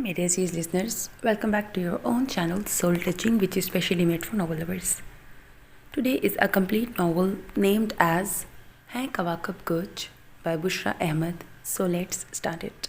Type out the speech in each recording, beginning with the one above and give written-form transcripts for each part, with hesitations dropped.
my dear listeners, welcome back to your own channel Soul Touching, which is specially made for novel lovers. Today is a complete novel named as Hai Kawakab Kuch by Bushra Ahmed. So let's start it.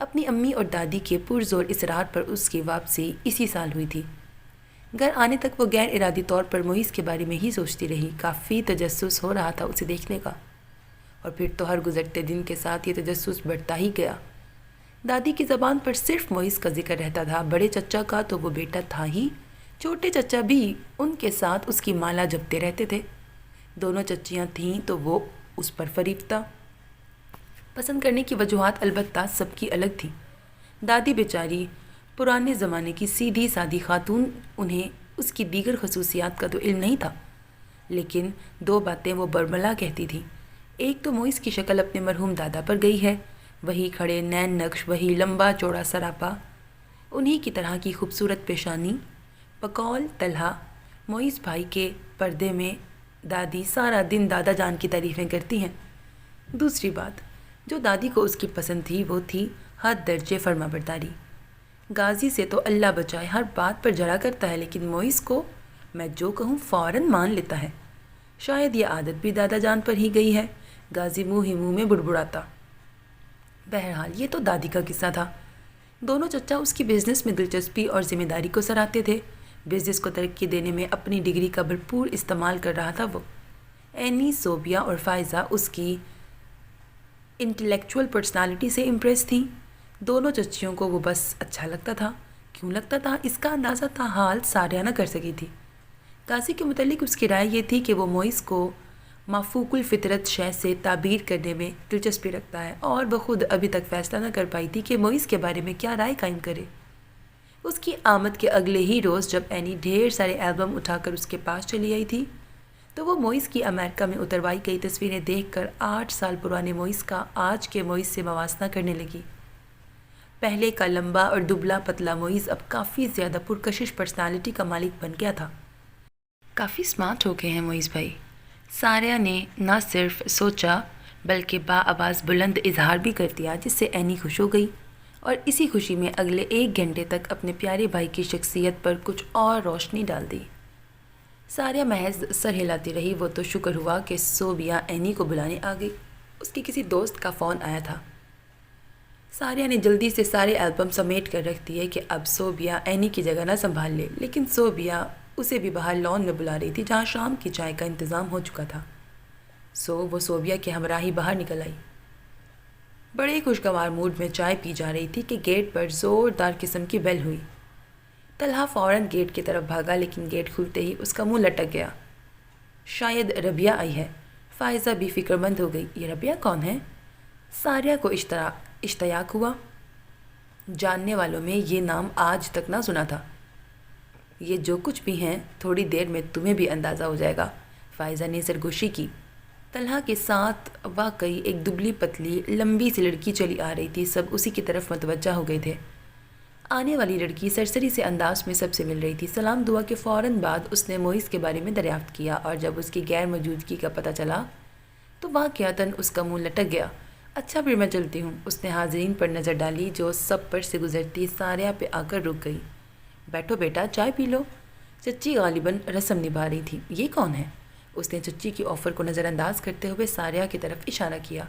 اپنی امی اور دادی کے پرزور اصرار پر اس کی واپسی اسی سال ہوئی تھی۔ گھر آنے تک وہ غیر ارادی طور پر معیز کے بارے میں ہی سوچتی رہی۔ کافی تجسس ہو رہا تھا اسے دیکھنے کا، اور پھر تو ہر گزرتے دن کے ساتھ یہ تجسس بڑھتا ہی گیا۔ دادی کی زبان پر صرف معیز کا ذکر رہتا تھا۔ بڑے چچا کا تو وہ بیٹا تھا ہی، چھوٹے چچا بھی ان کے ساتھ اس کی مالا جپتے رہتے تھے۔ دونوں چچیاں تھیں تو وہ اس پر فریفتہ۔ پسند کرنے کی وجوہات البتہ سب کی الگ تھیں۔ دادی بیچاری پرانے زمانے کی سیدھی سادی خاتون، انہیں اس کی دیگر خصوصیات کا تو علم نہیں تھا، لیکن دو باتیں وہ برملا کہتی تھیں۔ ایک تو معیز کی شکل اپنے مرحوم دادا پر گئی ہے، وہی کھڑے نین نقش، وہی لمبا چوڑا سراپا، انہی کی طرح کی خوبصورت پیشانی۔ بقول طلحہ معیز بھائی کے پردے میں دادی سارا دن دادا جان کی تعریفیں کرتی ہیں۔ دوسری بات جو دادی کو اس کی پسند تھی وہ تھی حد درجے فرما برداری۔ غازی سے تو اللہ بچائے ہر بات پر جھگڑا کرتا ہے، لیکن معیز کو میں جو کہوں فوراً مان لیتا ہے۔ شاید یہ عادت بھی دادا جان پر ہی گئی ہے۔ غازی منہ ہی منہ میں بڑبڑاتا۔ بہرحال یہ تو دادی کا قصہ تھا۔ دونوں چچا اس کی بزنس میں دلچسپی اور ذمہ داری کو سراہتے تھے۔ بزنس کو ترقی دینے میں اپنی ڈگری کا بھرپور استعمال کر رہا تھا وہ۔ اینی، صوبیہ اور فائزہ اس کی انٹلیکچول پرسنالٹی سے امپریس تھیں۔ دونوں چچیوں کو وہ بس اچھا لگتا تھا۔ کیوں لگتا تھا اس کا اندازہ تا حال ساریہ نہ کر سکی تھی۔ غازی کے متعلق اس کی رائے یہ تھی کہ وہ معیز کو مافوق الفطرت شے سے تعبیر کرنے میں دلچسپی رکھتا ہے، اور وہ خود ابھی تک فیصلہ نہ کر پائی تھی کہ معیز کے بارے میں کیا رائے قائم کرے۔ اس کی آمد کے اگلے ہی روز جب اینی ڈھیر سارے البم اٹھا کر اس کے پاس چلی آئی تھی تو وہ معیز کی امریکہ میں اتروائی گئی تصویریں دیکھ کر 8 سال پرانے معیز کا آج کے معیز سے موازنہ کرنے لگی۔ پہلے کا لمبا اور دبلا پتلا معیز اب کافی زیادہ پرکشش پرسنالٹی کا مالک بن گیا تھا۔ کافی سمارٹ ہو گئے ہیں معیز بھائی، ساریہ نے نہ صرف سوچا بلکہ آواز بلند اظہار بھی کر دیا، جس سے اینی خوش ہو گئی، اور اسی خوشی میں اگلے 1 گھنٹے تک اپنے پیارے بھائی کی شخصیت پر کچھ اور روشنی ڈال دی۔ ساریہ محض سر ہلاتی رہی۔ وہ تو شکر ہوا کہ صوبیہ اینی کو بلانے آ گئی۔ اس کی کسی دوست کا فون آیا تھا۔ ساریہ نے جلدی سے سارے البم سمیٹ کر رکھ دیے کہ اب صوبیہ اینی کی جگہ نہ سنبھال لے، لیکن صوبیہ اسے بھی باہر لان میں بلا رہی تھی جہاں شام کی چائے کا انتظام ہو چکا تھا۔ وہ صوبیہ کے ہمراہی باہر نکل آئی۔ بڑے خوشگوار موڈ میں چائے پی جا رہی تھی کہ گیٹ پر زوردار قسم کی بیل ہوئی۔ طلحہ فوراً گیٹ کی طرف بھاگا، لیکن گیٹ کھلتے ہی اس کا منہ لٹک گیا۔ شاید ربیہ آئی ہے۔ فائزہ بھی فکر مند ہو گئی۔ یہ ربیہ کون ہے؟ ساریہ کو اشتیاق ہوا۔ جاننے والوں میں یہ نام آج تک نہ سنا تھا۔ یہ جو کچھ بھی ہیں تھوڑی دیر میں تمہیں بھی اندازہ ہو جائے گا، فائزہ نے سرگوشی کی۔ طلحہ کے ساتھ واقعی ایک دبلی پتلی لمبی سی لڑکی چلی آ رہی تھی۔ سب اسی کی طرف متوجہ ہو گئے تھے۔ آنے والی لڑکی سرسری سے انداز میں سب سے مل رہی تھی۔ سلام دعا کے فوراً بعد اس نے معیز کے بارے میں دریافت کیا، اور جب اس کی غیر موجودگی کا پتہ چلا تو واقعتاً اس کا منہ لٹک گیا۔ اچھا پھر میں چلتی ہوں۔ اس نے حاضرین پر نظر ڈالی جو سب پر سے گزرتی ساریہ پہ آ کر رک گئی۔ بیٹھو بیٹا، چائے پی لو۔ چچی غالباً رسم نبھا رہی تھی۔ یہ کون ہے؟ اس نے چچی کی آفر کو نظر انداز کرتے ہوئے ساریہ کی طرف اشارہ کیا۔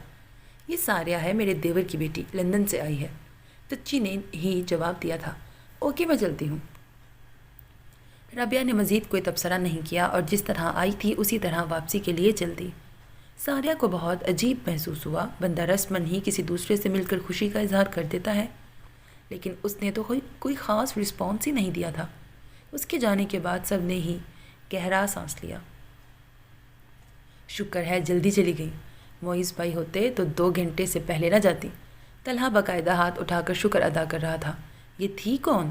یہ ساریہ ہے، میرے دیور کی بیٹی، لندن سے آئی ہے۔ چچی نے ہی جواب دیا تھا۔ اوکے، میں چلتی ہوں۔ ربیہ نے مزید کوئی تبصرہ نہیں کیا اور جس طرح آئی تھی اسی طرح واپسی کے لیے چل دی۔ ساریہ کو بہت عجیب محسوس ہوا۔ بندہ رسماً ہی کسی دوسرے سے مل کر خوشی کا اظہار کر دیتا ہے، لیکن اس نے تو کوئی خاص رسپانس ہی نہیں دیا تھا۔ اس کے جانے کے بعد سب نے ہی گہرا سانس لیا۔ شکر ہے جلدی چلی گئی، معیز بھائی ہوتے تو 2 گھنٹے سے پہلے نہ جاتی۔ طلحہ باقاعدہ ہاتھ اٹھا کر شکر ادا کر رہا تھا۔ یہ تھی کون؟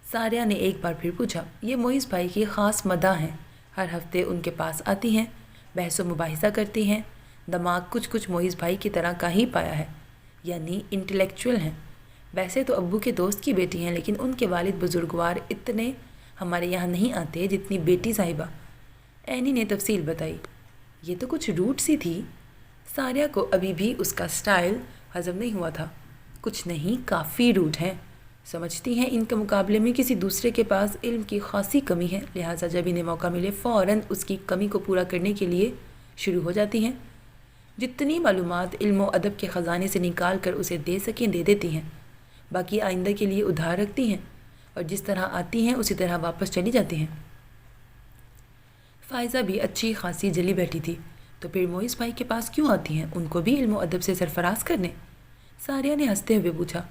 ساریہ نے ایک بار پھر پوچھا۔ یہ معیز بھائی کی خاص مداح ہیں، ہر ہفتے ان کے پاس آتی ہیں، بحث و مباحثہ کرتی ہیں۔ دماغ کچھ معیز بھائی کی طرح کا ہی پایا ہے، یعنی انٹلیکچول ہیں۔ ویسے تو ابو کے دوست کی بیٹی ہیں، لیکن ان کے والد بزرگوار اتنے ہمارے یہاں نہیں آتے جتنی بیٹی صاحبہ۔ اینی نے تفصیل بتائی۔ یہ تو کچھ روٹ سی تھی۔ ساریہ کو ابھی بھی اس کا سٹائل ہضم نہیں ہوا تھا۔ کچھ نہیں، کافی روٹ ہیں۔ سمجھتی ہیں ان کے مقابلے میں کسی دوسرے کے پاس علم کی خاصی کمی ہے، لہٰذا جب انہیں موقع ملے فوراً اس کی کمی کو پورا کرنے کے لیے شروع ہو جاتی ہیں۔ جتنی معلومات علم و ادب کے خزانے سے نکال کر اسے دے سکیں دے دیتی ہیں۔ باقی آئندہ کے لیے ادھار رکھتی ہیں اور جس طرح آتی ہیں اسی طرح واپس چلی جاتی ہیں۔ فائزہ بھی اچھی خاصی جلی بیٹھی تھی، تو پھر موئز بھائی کے پاس کیوں آتی ہیں؟ ان کو بھی علم و ادب سے سرفراز کرنے؟ ساریہ نے ہنستے ہوئے پوچھا۔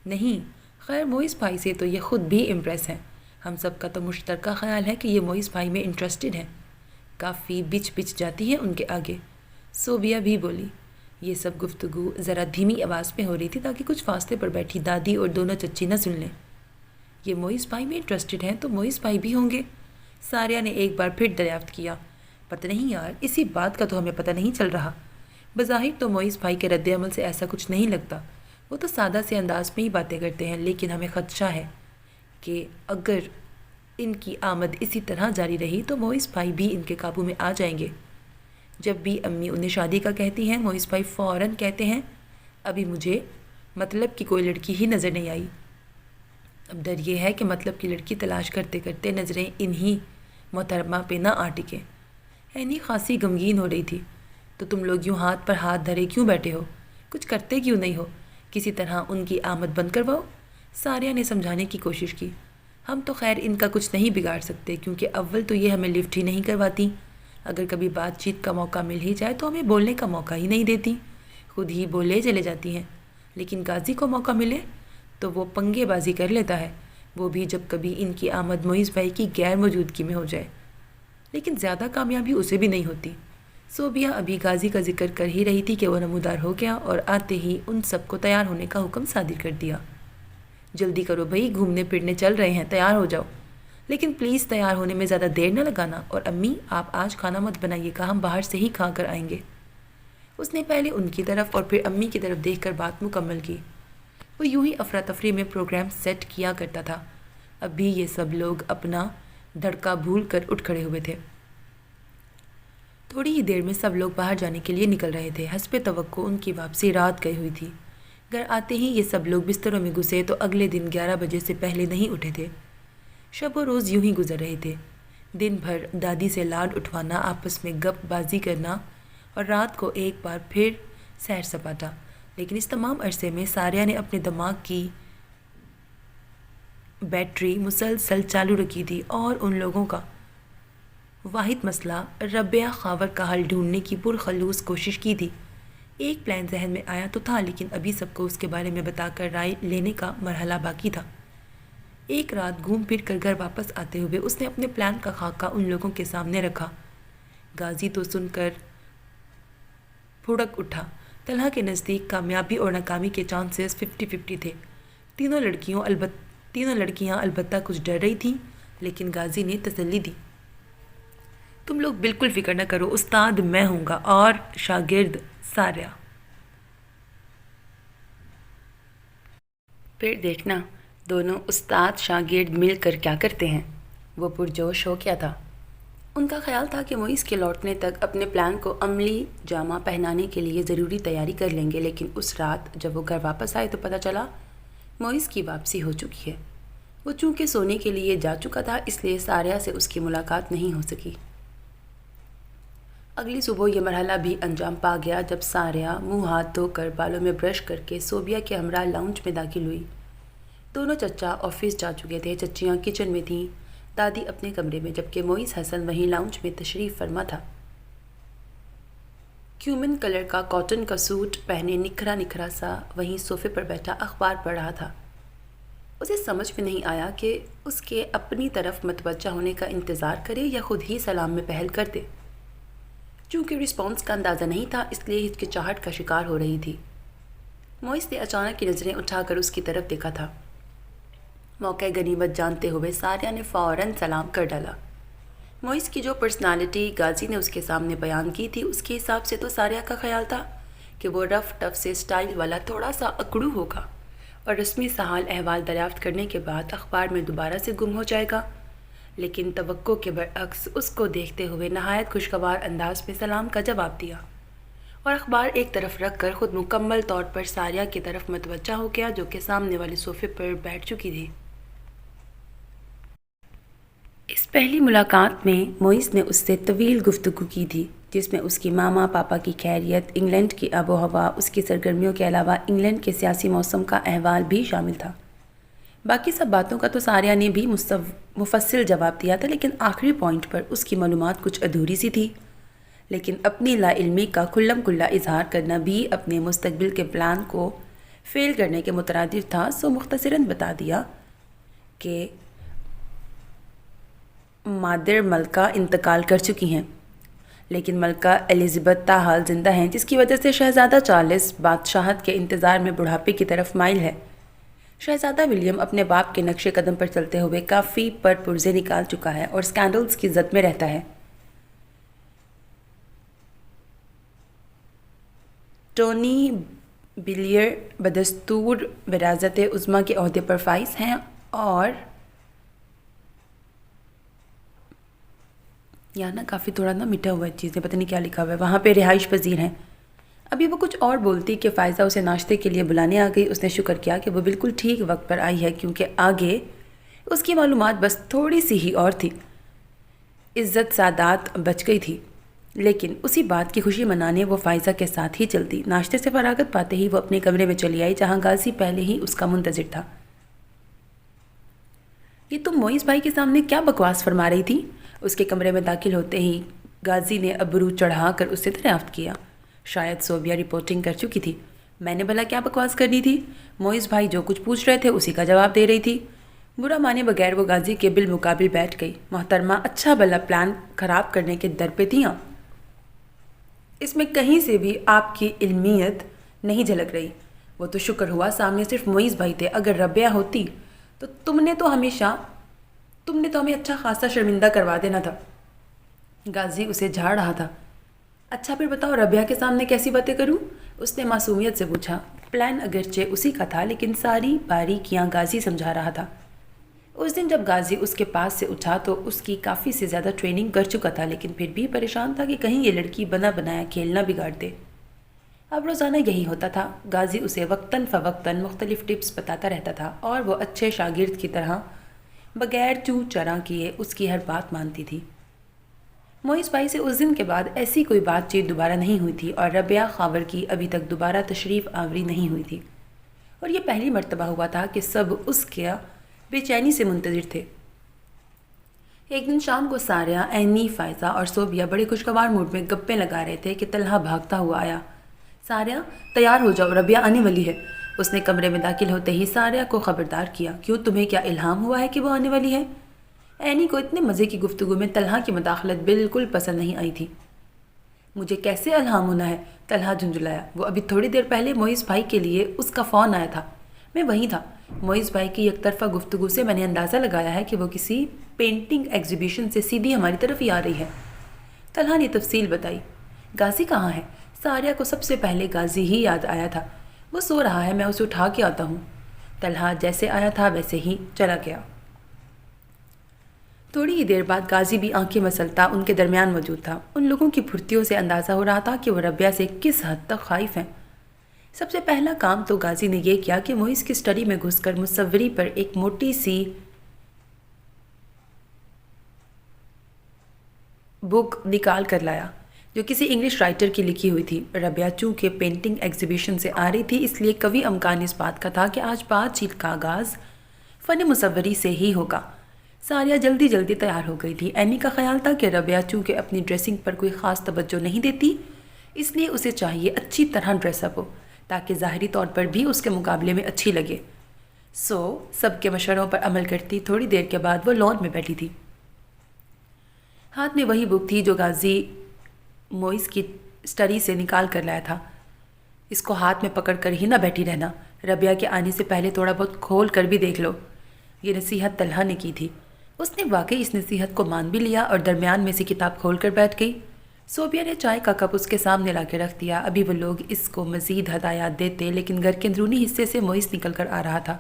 نہیں، خیر موئز بھائی سے تو یہ خود بھی امپریس ہیں۔ ہم سب کا تو مشترکہ خیال ہے کہ یہ موئز بھائی میں انٹرسٹڈ ہیں۔ کافی بچ جاتی ہے ان کے آگے۔ صوبیہ بھی بولی۔ یہ سب گفتگو ذرا دھیمی آواز میں ہو رہی تھی تاکہ کچھ فاصلے پر بیٹھی دادی اور دونوں چچی نہ سن لیں۔ یہ موئز بھائی میں انٹرسٹڈ ہیں تو موئز بھائی بھی ہوں گے؟ ساریہ نے ایک بار پھر دریافت کیا۔ پتہ نہیں یار، اسی بات کا تو ہمیں پتہ نہیں چل رہا۔ بظاہر تو موئز بھائی کے رد عمل سے ایسا کچھ نہیں لگتا، وہ تو سادہ سے انداز میں ہی باتیں کرتے ہیں، لیکن ہمیں خدشہ ہے کہ اگر ان کی آمد اسی طرح جاری رہی تو موئز بھائی بھی ان کے قابو میں آ جائیں گے۔ جب بھی امی انہیں شادی کا کہتی ہیں موئز بھائی فوراً کہتے ہیں ابھی مجھے مطلب کی کوئی لڑکی ہی نظر نہیں آئی۔ اب ڈر یہ ہے کہ مطلب کی لڑکی تلاش کرتے کرتے نظریں انہی محترمہ پہ نہ آ ٹکیں۔ اینی خاصی غمگین ہو رہی تھی۔ تو تم لوگ یوں ہاتھ پر ہاتھ دھرے کیوں بیٹھے ہو؟ کچھ کرتے کیوں نہیں ہو؟ کسی طرح ان کی آمد بند کرواؤ۔ ساریہ نے سمجھانے کی کوشش کی۔ ہم تو خیر ان کا کچھ نہیں بگاڑ سکتے، کیونکہ اول تو یہ ہمیں لفٹ ہی نہیں کرواتی، اگر کبھی بات چیت کا موقع مل ہی جائے تو ہمیں بولنے کا موقع ہی نہیں دیتی، خود ہی بولے چلے جاتی ہیں۔ لیکن غازی کو موقع ملے تو وہ پنگے بازی کر لیتا ہے، وہ بھی جب کبھی ان کی آمد موئز بھائی کی غیر موجودگی میں ہو جائے، لیکن زیادہ کامیابی اسے بھی نہیں ہوتی۔ صوبیہ ابھی غازی کا ذکر کر ہی رہی تھی کہ وہ نمودار ہو گیا اور آتے ہی ان سب کو تیار ہونے کا حکم صادر کر دیا۔ جلدی کرو بھائی، گھومنے پھرنے چل رہے ہیں، تیار ہو جاؤ، لیکن پلیز تیار ہونے میں زیادہ دیر نہ لگانا، اور امی آپ آج کھانا مت بنائیے گا، ہم باہر سے ہی کھا کر آئیں گے۔ اس نے پہلے ان کی طرف اور پھر امی کی طرف دیکھ کر بات مکمل کی۔ وہ یوں ہی افراتفری میں پروگرام سیٹ کیا کرتا تھا۔ اب بھی یہ سب لوگ اپنا دھڑکا بھول کر اٹھ کھڑے ہوئے تھے۔ تھوڑی ہی دیر میں سب لوگ باہر جانے کے لیے نکل رہے تھے۔ حسب توقع ان کی واپسی رات گئی ہوئی تھی۔ گھر آتے ہی یہ سب لوگ بستروں میں گھسے تو اگلے دن 11 بجے سے پہلے نہیں اٹھے تھے۔ شب و روز یوں ہی گزر رہے تھے، دن بھر دادی سے لاڈ اٹھوانا، آپس میں گپ بازی کرنا، اور رات کو ایک بار پھر سیر سپاٹا۔ لیکن اس تمام عرصے میں ساریہ نے اپنے دماغ کی بیٹری مسلسل چالو رکھی تھی اور ان لوگوں کا واحد مسئلہ ربیہ خاور کا حل ڈھونڈنے کی پرخلوص کوشش کی تھی۔ ایک پلان ذہن میں آیا تو تھا، لیکن ابھی سب کو اس کے بارے میں بتا کر رائے لینے کا مرحلہ باقی تھا۔ ایک رات گھوم پھر کر گھر واپس آتے ہوئے اس نے اپنے پلان کا خاکہ ان لوگوں کے سامنے رکھا۔ غازی تو سن کر پھڑک اٹھا۔ طلحہ کے نزدیک کامیابی اور ناکامی کے چانسز 50-50 تھے۔ تینوں لڑکیاں البتہ کچھ ڈر رہی تھیں، لیکن غازی نے تسلی دی۔ تم لوگ بالکل فکر نہ کرو، استاد میں ہوں گا اور شاگرد ساریہ۔ پھر دیکھنا دونوں استاد شاگرد مل کر کیا کرتے ہیں۔ وہ پرجوش ہو گیا تھا۔ ان کا خیال تھا کہ موئز کے لوٹنے تک اپنے پلان کو عملی جامہ پہنانے کے لیے ضروری تیاری کر لیں گے، لیکن اس رات جب وہ گھر واپس آئے تو پتہ چلا موئز کی واپسی ہو چکی ہے۔ وہ چونکہ سونے کے لیے جا چکا تھا، اس لیے ساریہ سے اس کی ملاقات نہیں ہو سکی۔ اگلی صبح یہ مرحلہ بھی انجام پا گیا جب ساریہ منہ ہاتھ دھو کر بالوں میں برش کر کے صوبیہ کے ہمراہ لاؤنج میں داخل ہوئی۔ دونوں چچا آفس جا چکے تھے، چچیاں کچن میں تھیں، دادی اپنے کمرے میں، جبکہ موئز حسن وہیں لاؤنج میں تشریف فرما تھا۔ کیومن کلر کا کاٹن کا سوٹ پہنے نکھرا سا وہیں صوفے پر بیٹھا اخبار پڑھ رہا تھا۔ اسے سمجھ میں نہیں آیا کہ اس کے اپنی طرف متوجہ ہونے کا انتظار کرے یا خود ہی سلام میں پہل کر دے۔ چونکہ رسپانس کا اندازہ نہیں تھا، اس لیے ہچکچاہٹ کا شکار ہو رہی تھی۔ موئز نے اچانک کی نظریں اٹھا کر اس کی طرف دیکھا تھا۔ موقع غنیمت جانتے ہوئے ساریہ نے فوراً سلام کر ڈالا۔ موئز کی جو پرسنالٹی غازی نے اس کے سامنے بیان کی تھی، اس کے حساب سے تو ساریہ کا خیال تھا کہ وہ رف ٹف سے سٹائل والا تھوڑا سا اکڑو ہوگا اور رسمی سا حال احوال دریافت کرنے کے بعد اخبار میں دوبارہ سے گم ہو جائے گا، لیکن توقع کے برعکس اس کو دیکھتے ہوئے نہایت خوشگوار انداز میں سلام کا جواب دیا اور اخبار ایک طرف رکھ کر خود مکمل طور پر ساریہ کی طرف متوجہ ہو گیا، جو کہ سامنے والے صوفے پر بیٹھ چکی تھی۔ اس پہلی ملاقات میں موئز نے اس سے طویل گفتگو کی تھی، جس میں اس کی ماما پاپا کی خیریت، انگلینڈ کی آب و ہوا، اس کی سرگرمیوں کے علاوہ انگلینڈ کے سیاسی موسم کا احوال بھی شامل تھا۔ باقی سب باتوں کا تو ساریہ نے بھی مفصل جواب دیا تھا، لیکن آخری پوائنٹ پر اس کی معلومات کچھ ادھوری سی تھی۔ لیکن اپنی لا علمی کا کھلم کھلا اظہار کرنا بھی اپنے مستقبل کے پلان کو فیل کرنے کے مترادف تھا، سو مختصراً بتا دیا کہ مادر ملکہ انتقال کر چکی ہیں، لیکن ملکہ الزبتھ تاحال زندہ ہیں، جس کی وجہ سے شہزادہ چارلس بادشاہت کے انتظار میں بڑھاپے کی طرف مائل ہے۔ شہزادہ ولیم اپنے باپ کے نقش قدم پر چلتے ہوئے کافی پرزے نکال چکا ہے اور سکینڈلز کی زد میں رہتا ہے۔ ٹونی بلیئر بدستور وراثت عظمیٰ کے عہدے پر فائز ہیں اور یہاں نا کافی تھوڑا نا مٹا ہوا ہے چیزیں، پتہ نہیں کیا لکھا ہوا ہے، وہاں پہ رہائش پذیر ہیں۔ ابھی وہ کچھ اور بولتی کہ فائزہ اسے ناشتے کے لیے بلانے آ گئی۔ اس نے شکر کیا کہ وہ بالکل ٹھیک وقت پر آئی ہے، کیونکہ آگے اس کی معلومات بس تھوڑی سی ہی اور تھی۔ عزت سعادت بچ گئی تھی، لیکن اسی بات کی خوشی منانے وہ فائزہ کے ساتھ ہی چلتی۔ ناشتے سے فراغت پاتے ہی وہ اپنے کمرے میں چلی آئی، جہاں غازی پہلے ہی اس کا منتظر تھا۔ یہ تم موئز بھائی کے سامنے کیا بکواس فرما رہی تھی؟ اس کے کمرے میں داخل ہوتے ہی غازی نے ابرو چڑھا کر اس سے دریافت کیا۔ شاید صوبیہ رپورٹنگ کر چکی تھی۔ میں نے بھلا کیا بکواس کرنی تھی؟ موئز بھائی جو کچھ پوچھ رہے تھے اسی کا جواب دے رہی تھی۔ برا مانے بغیر وہ غازی کے بالمقابل بیٹھ گئی۔ محترمہ اچھا بھلا پلان خراب کرنے کے در پہ تھیں۔ اس میں کہیں سے بھی آپ کی علمیت نہیں جھلک رہی۔ وہ تو شکر ہوا سامنے صرف موئز بھائی تھے، اگر ربیہ ہوتی تو تم نے تو ہمیں اچھا خاصا شرمندہ کروا دینا تھا۔ غازی اسے جھاڑ رہا تھا۔ اچھا پھر بتاؤ ربیہ کے سامنے کیسی باتیں کروں؟ اس نے معصومیت سے پوچھا۔ پلان اگرچہ اسی کا تھا، لیکن ساری باریکیاں غازی سمجھا رہا تھا۔ اس دن جب غازی اس کے پاس سے اٹھا تو اس کی کافی سے زیادہ ٹریننگ کر چکا تھا، لیکن پھر بھی پریشان تھا کہ کہیں یہ لڑکی بنا بنایا کھیلنا بگاڑ دے۔ اب روزانہ یہی ہوتا تھا۔ غازی اسے وقتاً فوقتاً مختلف ٹپس بتاتا رہتا تھا اور وہ اچھے شاگرد کی طرح بغیر چوں چراں کیے اس کی ہر بات مانتی تھی۔ موئز بھائی سے اس دن کے بعد ایسی کوئی بات چیت دوبارہ نہیں ہوئی تھی اور ربیہ خاور کی ابھی تک دوبارہ تشریف آوری نہیں ہوئی تھی، اور یہ پہلی مرتبہ ہوا تھا کہ سب اس کے بے چینی سے منتظر تھے۔ ایک دن شام کو ساریہ، عینی، فائزہ اور صوبیہ بڑے خوشگوار موڈ میں گپیں لگا رہے تھے کہ طلحہ بھاگتا ہوا آیا۔ ساریہ تیار ہو جاؤ، ربیہ آنے والی ہے۔ اس نے کمرے میں داخل ہوتے ہی ساریہ کو خبردار کیا۔ کیوں، تمہیں کیا الہام ہوا ہے کہ وہ آنے والی ہے؟ عینی کو اتنے مزے کی گفتگو میں طلحہ کی مداخلت بالکل پسند نہیں آئی تھی۔ مجھے کیسے الہام ہونا ہے؟ طلحہ جھنجھلایا۔ وہ ابھی تھوڑی دیر پہلے موئز بھائی کے لیے اس کا فون آیا تھا، میں وہیں تھا۔ موئز بھائی کی یک طرفہ گفتگو سے میں نے اندازہ لگایا ہے کہ وہ کسی پینٹنگ ایگزیبیشن سے سیدھی ہماری طرف ہی آ رہی ہے۔ طلحہ نے تفصیل بتائی۔ غازی کہاں ہے؟ ساریہ کو سب سے پہلے غازی ہی یاد آیا تھا۔ وہ سو رہا ہے، میں اسے اٹھا کے آتا ہوں۔ طلحہ جیسے آیا تھا ویسے ہی چلا گیا۔ تھوڑی ہی دیر بعد غازی بھی آنکھیں مسلتا ان کے درمیان موجود تھا۔ ان لوگوں کی پھرتیوں سے اندازہ ہو رہا تھا کہ وہ ربیہ سے کس حد تک خائف ہیں۔ سب سے پہلا کام تو غازی نے یہ کیا کہ موئز کی اسٹڈی میں گھس کر مصوری پر ایک موٹی سی بک نکال کر لایا جو کسی انگلش رائٹر کی لکھی ہوئی تھی۔ ربیہ چونکہ پینٹنگ ایگزیبیشن سے آ رہی تھی، اس لیے قوی امکان اس بات کا تھا کہ آج بات چیت کا آغاز فن مصوری سے ہی ہوگا۔ ساریہ جلدی جلدی تیار ہو گئی تھی۔ اینی کا خیال تھا کہ ربیہ چونکہ اپنی ڈریسنگ پر کوئی خاص توجہ نہیں دیتی، اس لیے اسے چاہیے اچھی طرح ڈریس اپ ہو تاکہ ظاہری طور پر بھی اس کے مقابلے میں اچھی لگے۔ سب کے مشوروں پر عمل کرتی تھوڑی دیر کے بعد وہ لان میں بیٹھی تھی۔ ہاتھ میں وہی بک تھی جو غازی موئز کی اسٹڈی سے نکال کر لایا تھا۔ اس کو ہاتھ میں پکڑ کر ہی نہ بیٹھی رہنا، ربیہ کے آنے سے پہلے تھوڑا بہت کھول کر بھی دیکھ لو، یہ نصیحت طلحہ نے کی تھی۔ اس نے واقعی اس نصیحت کو مان بھی لیا اور درمیان میں سے کتاب کھول کر بیٹھ گئی۔ صوبیہ نے چائے کا کپ اس کے سامنے لا کے رکھ دیا۔ ابھی وہ لوگ اس کو مزید ہدایات دیتے، لیکن گھر کے اندرونی حصے سے موئز نکل کر آ رہا تھا،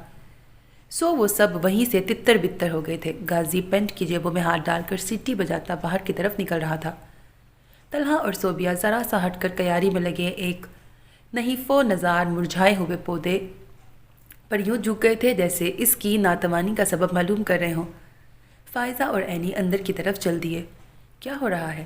وہ سب وہیں سے تتر بتر ہو گئے تھے۔ غازی پینٹ کی جیبوں میں ہاتھ ڈال کر سیٹی بجاتا باہر کی طرف نکل رہا تھا۔ طلحہ اور صوبیہ ذرا سا ہٹ کر تیاری میں لگے ایک نحیف و نزار مرجھائے ہوئے پودے پر یوں جھک گئے تھے جیسے اس کی ناتوانی کا سبب معلوم کر رہے ہوں۔ فائزہ اور عینی اندر کی طرف چل دیے۔ کیا ہو رہا ہے؟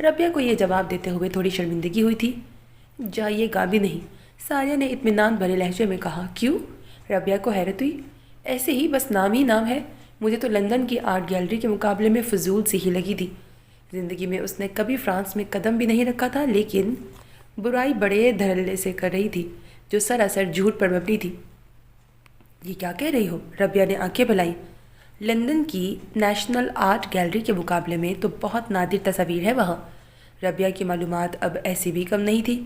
ربیہ کو یہ جواب دیتے ہوئے تھوڑی شرمندگی ہوئی تھی۔ جائیے گا بھی نہیں، ساریہ نے اطمینان بھرے لہجے میں کہا۔ کیوں؟ ربیہ کو حیرت ہوئی۔ ایسے ہی، بس نام ہی نام ہے، مجھے تو لندن کی آرٹ گیلری کے مقابلے میں فضول سی ہی لگی تھی۔ زندگی میں اس نے کبھی فرانس میں قدم بھی نہیں رکھا تھا، لیکن برائی بڑے دھڑلے سے کر رہی تھی جو سراسر جھوٹ پر مبنی تھی۔ یہ کیا کہہ رہی ہو؟ ربیہ نے آنکھیں بھلائیں۔ لندن کی نیشنل آرٹ گیلری کے مقابلے میں تو بہت نادر تصاویر ہے وہاں۔ ربیہ کی معلومات اب ایسی بھی کم نہیں تھی۔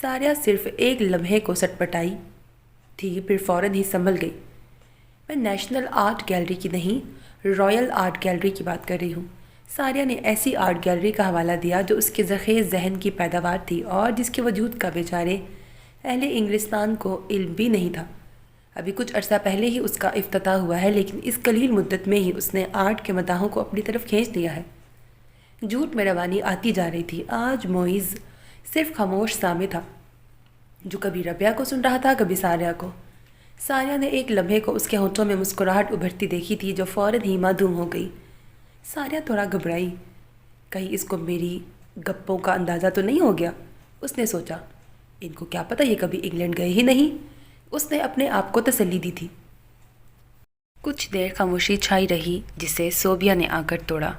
ساریہ صرف ایک لمحے کو سٹپٹائی تھی، پھر فوراً ہی سنبھل گئی۔ میں نیشنل آرٹ گیلری کی نہیں، رائل آرٹ گیلری کی بات کر رہی ہوں۔ ساریہ نے ایسی آرٹ گیلری کا حوالہ دیا جو اس کے ذخیر ذہن کی پیداوار تھی اور جس کے وجود کا بیچارے اہل انگلستان کو علم بھی نہیں تھا۔ ابھی کچھ عرصہ پہلے ہی اس کا افتتاح ہوا ہے، لیکن اس قلیل مدت میں ہی اس نے آرٹ کے مداحوں کو اپنی طرف کھینچ لیا ہے۔ جھوٹ میں روانی آتی جا رہی تھی۔ آج معیز صرف خاموش سامع تھا، جو کبھی ربیہ کو سن رہا تھا، کبھی ساریہ کو۔ ساریہ نے ایک لمحے کو اس کے ہونٹوں میں مسکراہٹ ابھرتی دیکھی تھی جو فوراً ہی معدوم ہو گئی۔ ساریہ تھوڑا گھبرائی۔ کہیں اس کو میری گپوں کا اندازہ تو نہیں ہو گیا؟ اس نے سوچا۔ ان کو کیا پتہ یہ کبھی انگلینڈ گئے ہی نہیں، اس نے اپنے آپ کو تسلی دی تھی۔ کچھ دیر خاموشی چھائی رہی جسے صوبیہ نے آ کر توڑا۔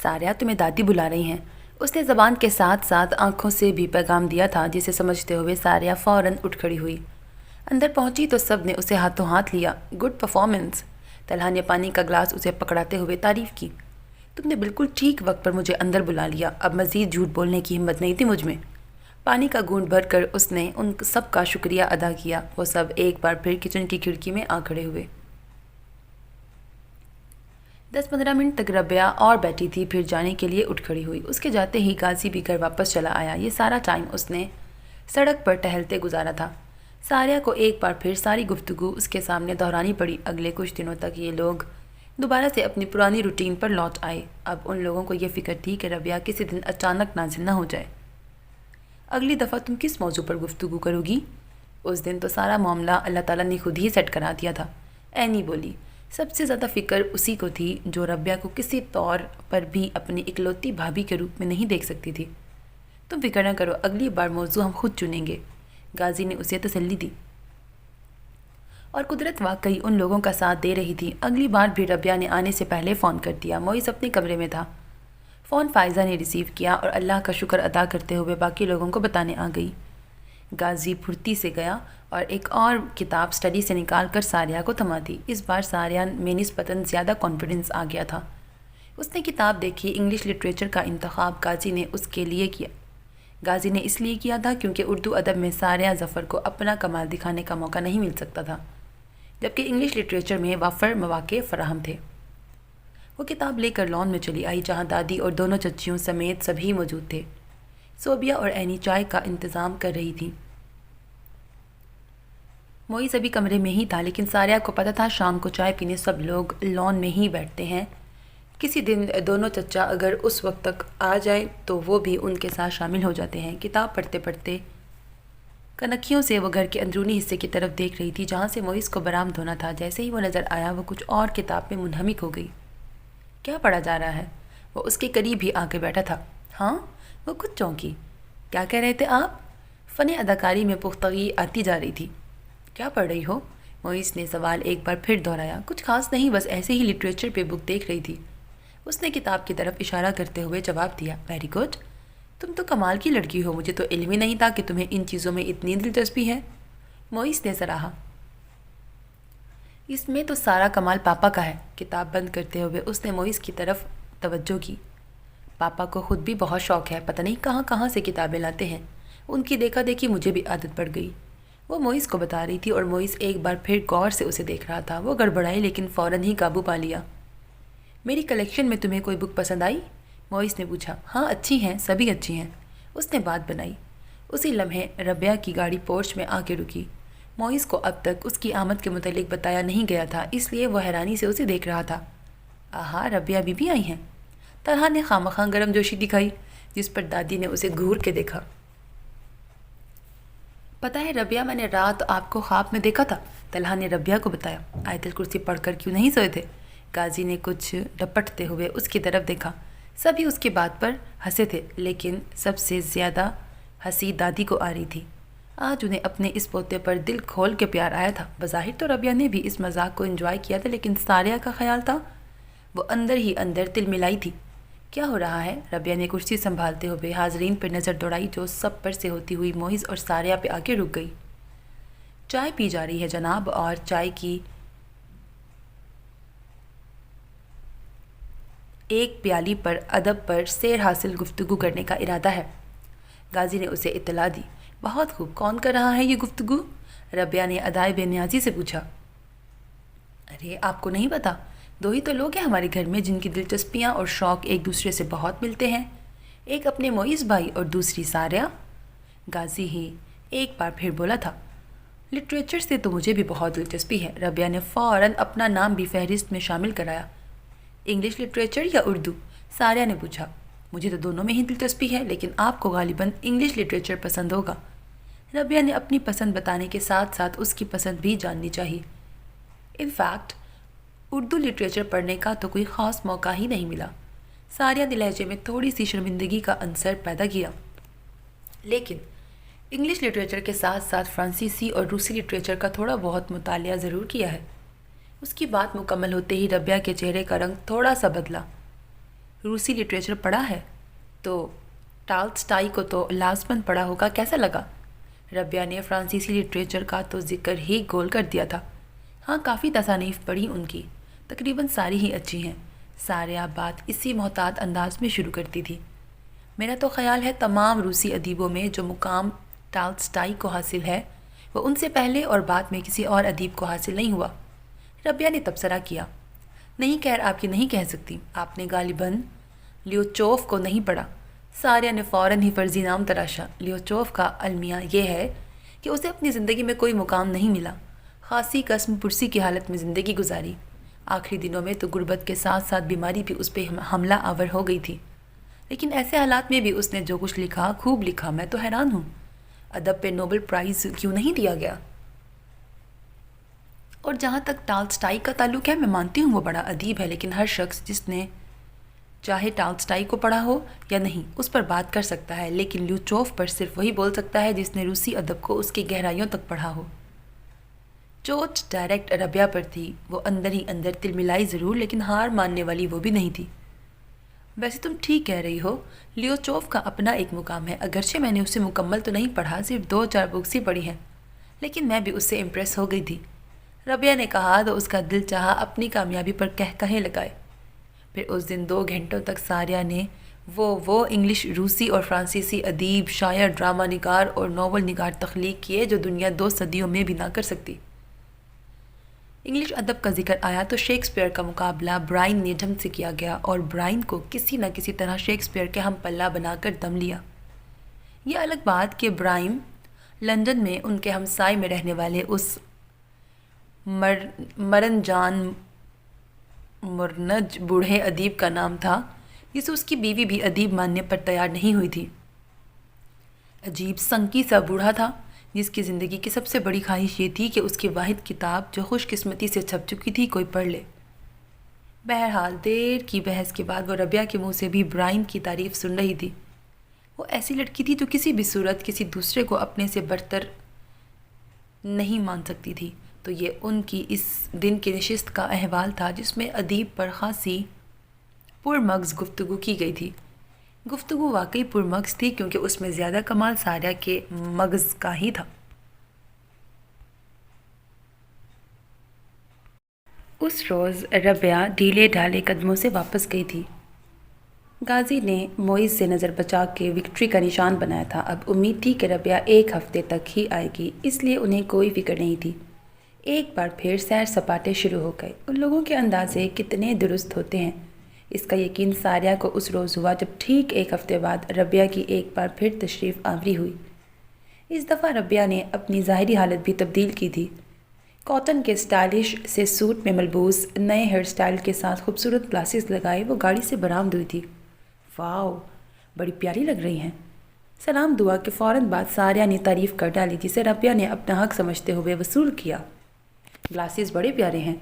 ساریہ، تمہیں دادی بلا رہی ہیں، اس نے زبان کے ساتھ ساتھ آنکھوں سے بھی پیغام دیا تھا، جسے سمجھتے ہوئے ساریہ فوراً اٹھ کھڑی ہوئی۔ اندر پہنچی تو سب نے اسے ہاتھوں ہاتھ لیا۔ Good performance! طلحہ نے پانی کا گلاس اسے پکڑاتے ہوئے تعریف کی۔ تم نے بالکل ٹھیک وقت پر مجھے اندر بلا لیا، اب مزید جھوٹ بولنے کی ہمت نہیں تھی مجھ میں۔ پانی کا گھونٹ بھر کر اس نے ان سب کا شکریہ ادا کیا۔ وہ سب ایک بار پھر کچن کی کھڑکی میں آ کھڑے ہوئے۔ 10-15 منٹ تک ربیہ اور بیٹھی تھی، پھر جانے کے لیے اٹھ کھڑی ہوئی۔ اس کے جاتے ہی غازی بھی گھر واپس چلا آیا۔ یہ سارا ٹائم اس نے سڑک پر ٹہلتے گزارا تھا۔ ساریہ کو ایک بار پھر ساری گفتگو اس کے سامنے دہرانی پڑی۔ اگلے کچھ دنوں تک یہ لوگ دوبارہ سے اپنی پرانی روٹین پر لوٹ آئے۔ اب ان لوگوں کو یہ فکر تھی کہ ربیہ کسی دن اچانک نازل نہ ہو جائے۔ اگلی دفعہ تم کس موضوع پر گفتگو کرو گی؟ اس دن تو سارا معاملہ اللہ تعالیٰ نے خود ہی سیٹ کرا دیا تھا، اینی بولی۔ سب سے زیادہ فکر اسی کو تھی جو ربیہ کو کسی طور پر بھی اپنی اکلوتی بھابھی کے روپ میں نہیں دیکھ سکتی تھی۔ تم فکر نہ کرو، اگلی بار موضوع ہم خود چنیں گے، غازی نے اسے تسلی دی۔ اور قدرت واقعی ان لوگوں کا ساتھ دے رہی تھی۔ اگلی بار بھی ربیہ نے آنے سے پہلے فون کر دیا۔ معیز اپنے کمرے میں تھا۔ فون فائزہ نے ریسیو کیا اور اللہ کا شکر ادا کرتے ہوئے باقی لوگوں کو بتانے آ گئی۔ غازی پھرتی سے گیا اور ایک اور کتاب اسٹڈی سے نکال کر ساریہ کو تھما دی۔ اس بار ساریہ میں نسبتاً زیادہ کانفیڈنس آ گیا تھا۔ اس نے کتاب دیکھی۔ انگلش لٹریچر کا انتخاب غازی نے اس لیے کیا تھا کیونکہ اردو ادب میں ساریہ ظفر کو اپنا کمال دکھانے کا موقع نہیں مل سکتا تھا، جبکہ انگلش لٹریچر میں وافر مواقع فراہم تھے۔ وہ کتاب لے کر لان میں چلی آئی، جہاں دادی اور دونوں چچیوں سمیت سبھی موجود تھے۔ صوبیہ اور اینی چائے کا انتظام کر رہی تھی۔ معیز ابھی کمرے میں ہی تھا، لیکن ساریہ کو پتہ تھا شام کو چائے پینے سب لوگ لان میں ہی بیٹھتے ہیں۔ کسی دن دونوں چچا اگر اس وقت تک آ جائیں تو وہ بھی ان کے ساتھ شامل ہو جاتے ہیں۔ کتاب پڑھتے پڑھتے کنکھیوں سے وہ گھر کے اندرونی حصے کی طرف دیکھ رہی تھی، جہاں سے معیز کو برآمد ہونا تھا۔ جیسے ہی وہ نظر آیا، وہ کچھ اور کتاب میں منہمک ہو گئی۔ کیا پڑھا جا رہا ہے؟ وہ اس کے قریب ہی آ کے بیٹھا تھا۔ ہاں؟ وہ کچھ چونکی۔ کیا کہہ رہے تھے آپ؟ فن اداکاری میں پختگی آتی جا رہی تھی۔ کیا پڑھ رہی ہو؟ معیز نے سوال ایک بار پھر دہرایا۔ کچھ خاص نہیں، بس ایسے ہی لٹریچر پہ بک دیکھ رہی تھی، اس نے کتاب کی طرف اشارہ کرتے ہوئے جواب دیا۔ ویری گڈ، تم تو کمال کی لڑکی ہو، مجھے تو علم ہی نہیں تھا کہ تمہیں ان چیزوں میں اتنی دلچسپی ہے، معیز نے سراہا۔ اس میں تو سارا کمال پاپا کا ہے۔ کتاب بند کرتے ہوئے اس نے معیز کی طرف توجہ کی۔ پاپا کو خود بھی بہت شوق ہے، پتہ نہیں کہاں کہاں سے کتابیں لاتے ہیں، ان کی دیکھا دیکھی مجھے بھی عادت پڑ گئی، وہ معیز کو بتا رہی تھی، اور معیز ایک بار پھر غور سے اسے دیکھ رہا تھا۔ وہ گڑبڑائی لیکن فوراً ہی قابو پا لیا۔ میری کلیکشن میں تمہیں کوئی بک پسند آئی؟ معیز نے پوچھا۔ ہاں اچھی ہیں، سبھی اچھی ہیں، اس نے بات بنائی۔ اسی لمحے ربیہ کی گاڑی پورچ میں آ کے رکی۔ معیز کو اب تک اس کی آمد کے متعلق بتایا نہیں گیا تھا، اس لیے وہ حیرانی سے اسے دیکھ رہا تھا۔ آہا، ربیہ بی بی آئی ہیں؟ طلحہ نے خامخواہ گرم جوشی دکھائی، جس پر دادی نے اسے گھور کے دیکھا۔ پتہ ہے ربیہ، میں نے رات آپ کو خواب میں دیکھا تھا، طلحہ نے ربیہ کو بتایا۔ آیت الکرسی پڑھ کر کیوں نہیں سوئے تھے؟ غازی نے کچھ ڈپٹتے ہوئے اس کی طرف دیکھا۔ سبھی اس کی بات پر ہنسے تھے، لیکن سب سے زیادہ ہنسی دادی کو آ رہی تھی۔ آج انہیں اپنے اس پوتے پر دل کھول کے پیار آیا تھا۔ بظاہر تو ربیہ نے بھی اس مذاق کو انجوائے کیا تھا، لیکن ساریہ کا خیال تھا وہ اندر ہی اندر تل ملائی تھی۔ کیا ہو رہا ہے؟ ربیہ نے کرسی سنبھالتے ہوئے حاضرین پر نظر دوڑائی، جو سب پر سے ہوتی ہوئی معیز اور ساریہ پہ آ کے رک گئی۔ چائے پی جا رہی ہے جناب، اور چائے کی ایک پیالی پر ادب پر سیر حاصل گفتگو کرنے کا ارادہ ہے۔ غازی نے اسے اطلاع دی۔ بہت خوب، کون کر رہا ہے یہ گفتگو؟ ربیہ نے ادائے بے نیازی سے پوچھا۔ ارے آپ کو نہیں پتا، دو ہی تو لوگ ہیں ہمارے گھر میں جن کی دلچسپیاں اور شوق ایک دوسرے سے بہت ملتے ہیں، ایک اپنے معیز بھائی اور دوسری ساریہ۔ غازی ہی ایک بار پھر بولا تھا۔ لٹریچر سے تو مجھے بھی بہت دلچسپی ہے۔ ربیہ نے فوراً اپنا نام بھی فہرست میں شامل کرایا۔ انگلش لٹریچر یا اردو؟ ساریہ نے پوچھا۔ مجھے تو دونوں میں ہی دلچسپی ہے، لیکن آپ کو غالباً انگلش لٹریچر پسند ہوگا۔ ربیہ نے اپنی پسند بتانے کے ساتھ ساتھ اس کی پسند بھی جاننی چاہیے۔ ان فیکٹ اردو لٹریچر پڑھنے کا تو کوئی خاص موقع ہی نہیں ملا۔ ساریہ نے لہجے میں تھوڑی سی شرمندگی کا عنصر پیدا کیا۔ لیکن انگلش لٹریچر کے ساتھ ساتھ فرانسیسی اور روسی لٹریچر کا تھوڑا بہت مطالعہ ضرور کیا ہے۔ اس کی بات مکمل ہوتے ہی ربیہ کے چہرے کا رنگ تھوڑا سا بدلا۔ روسی لٹریچر پڑھا ہے؟ تو ٹالسٹائی کو تو لازماً پڑھا ہوگا، کیسا لگا؟ ربیہ نے فرانسیسی لٹریچر کا تو ذکر ہی گول کر دیا تھا۔ ہاں، کافی تصانیف پڑھی ان کی، تقریباً ساری ہی اچھی ہیں۔ ساریہ بات اسی محتاط انداز میں شروع کرتی تھی۔ میرا تو خیال ہے تمام روسی ادیبوں میں جو مقام ٹالسٹائی کو حاصل ہے وہ ان سے پہلے اور بعد میں کسی اور ادیب کو حاصل نہیں ہوا۔ ربیہ نے تبصرہ کیا۔ نہیں خیر، آپ یہ نہیں کہہ سکتی، آپ نے غالباً لیوچوف کو نہیں پڑھا۔ ساریہ نے فوراً ہی فرضی نام تراشا۔ لیوچوف کا المیہ یہ ہے کہ اسے اپنی زندگی میں کوئی مقام نہیں ملا، خاصی قسم پرسی کی حالت میں زندگی گزاری۔ آخری دنوں میں تو غربت کے ساتھ ساتھ بیماری بھی اس پہ حملہ آور ہو گئی تھی، لیکن ایسے حالات میں بھی اس نے جو کچھ لکھا خوب لکھا۔ میں تو حیران ہوں، ادب پہ نوبل پرائز کیوں نہیں دیا گیا؟ اور جہاں تک ٹالسٹائی کا تعلق ہے، میں مانتی ہوں وہ بڑا ادیب ہے، لیکن ہر شخص جس نے چاہے ٹالسٹائی کو پڑھا ہو یا نہیں اس پر بات کر سکتا ہے، لیکن لیوچوف پر صرف وہی بول سکتا ہے جس نے روسی ادب کو اس کی گہرائیوں تک پڑھا ہو۔ چوٹ ڈائریکٹ ربیہ پر تھی۔ وہ اندر ہی اندر تل ملائی ضرور، لیکن ہار ماننے والی وہ بھی نہیں تھی۔ ویسے تم ٹھیک کہہ رہی ہو، لیوچوف کا اپنا ایک مقام ہے، اگرچہ میں نے اسے مکمل تو نہیں پڑھا، صرف 2-4 بکس ہی پڑھی ہیں، لیکن میں بھی اس سے امپریس ہو گئی تھی۔ ربیہ نے کہا تو اس کا دل چاہا اپنی کامیابی پر کہے لگائے۔ پھر اس دن 2 گھنٹوں تک ساریہ نے وہ انگلش، روسی اور فرانسیسی ادیب، شاعر، ڈرامہ نگار اور ناول نگار تخلیق کیے جو دنیا 2 صدیوں میں بھی نہ کر سکتی۔ انگلش ادب کا ذکر آیا تو شیکسپیئر کا مقابلہ برائن نیڈم سے کیا گیا، اور برائن کو کسی نہ کسی طرح شیکسپیئر کے ہم پلہ بنا کر دم لیا۔ یہ الگ بات کہ برائن لندن میں ان کے ہمسائے میں رہنے والے اس مرن جان مرنج بوڑھے ادیب کا نام تھا، جسے اس کی بیوی بھی ادیب ماننے پر تیار نہیں ہوئی تھی۔ عجیب سنکی سا بوڑھا تھا، جس کی زندگی کی سب سے بڑی خواہش یہ تھی کہ اس کی واحد کتاب جو خوش قسمتی سے چھپ چکی تھی کوئی پڑھ لے۔ بہرحال دیر کی بحث کے بعد وہ ربیہ کے منہ سے بھی برائن کی تعریف سن رہی تھی۔ وہ ایسی لڑکی تھی جو کسی بھی صورت کسی دوسرے کو اپنے سے برتر نہیں مان سکتی تھی۔ تو یہ ان کی اس دن کی نشست کا احوال تھا، جس میں ادیب پر خاصی پرمغز گفتگو کی گئی تھی۔ گفتگو واقعی پرمغز تھی، کیونکہ اس میں زیادہ کمال ساریہ کے مغز کا ہی تھا۔ اس روز ربیہ ڈھیلے ڈھالے قدموں سے واپس گئی تھی۔ غازی نے معیز سے نظر بچا کے وکٹری کا نشان بنایا تھا۔ اب امید تھی کہ ربیہ 1 ہفتے تک ہی آئے گی، اس لیے انہیں کوئی فکر نہیں تھی۔ ایک بار پھر سیر سپاٹے شروع ہو گئے۔ ان لوگوں کے اندازے کتنے درست ہوتے ہیں، اس کا یقین ساریہ کو اس روز ہوا جب ٹھیک 1 ہفتے بعد ربیہ کی ایک بار پھر تشریف آوری ہوئی۔ اس دفعہ ربیہ نے اپنی ظاہری حالت بھی تبدیل کی تھی۔ کاٹن کے اسٹائلش سے سوٹ میں ملبوس، نئے ہیئر سٹائل کے ساتھ خوبصورت گلاسز لگائے وہ گاڑی سے برآمد ہوئی تھی۔ واؤ، بڑی پیاری لگ رہی ہیں۔ سلام دعا کے فوراً بعد ساریہ نے تعریف کر ڈالی، جسے ربیہ نے اپنا حق سمجھتے ہوئے وصول کیا۔ گلاسز بڑے پیارے ہیں،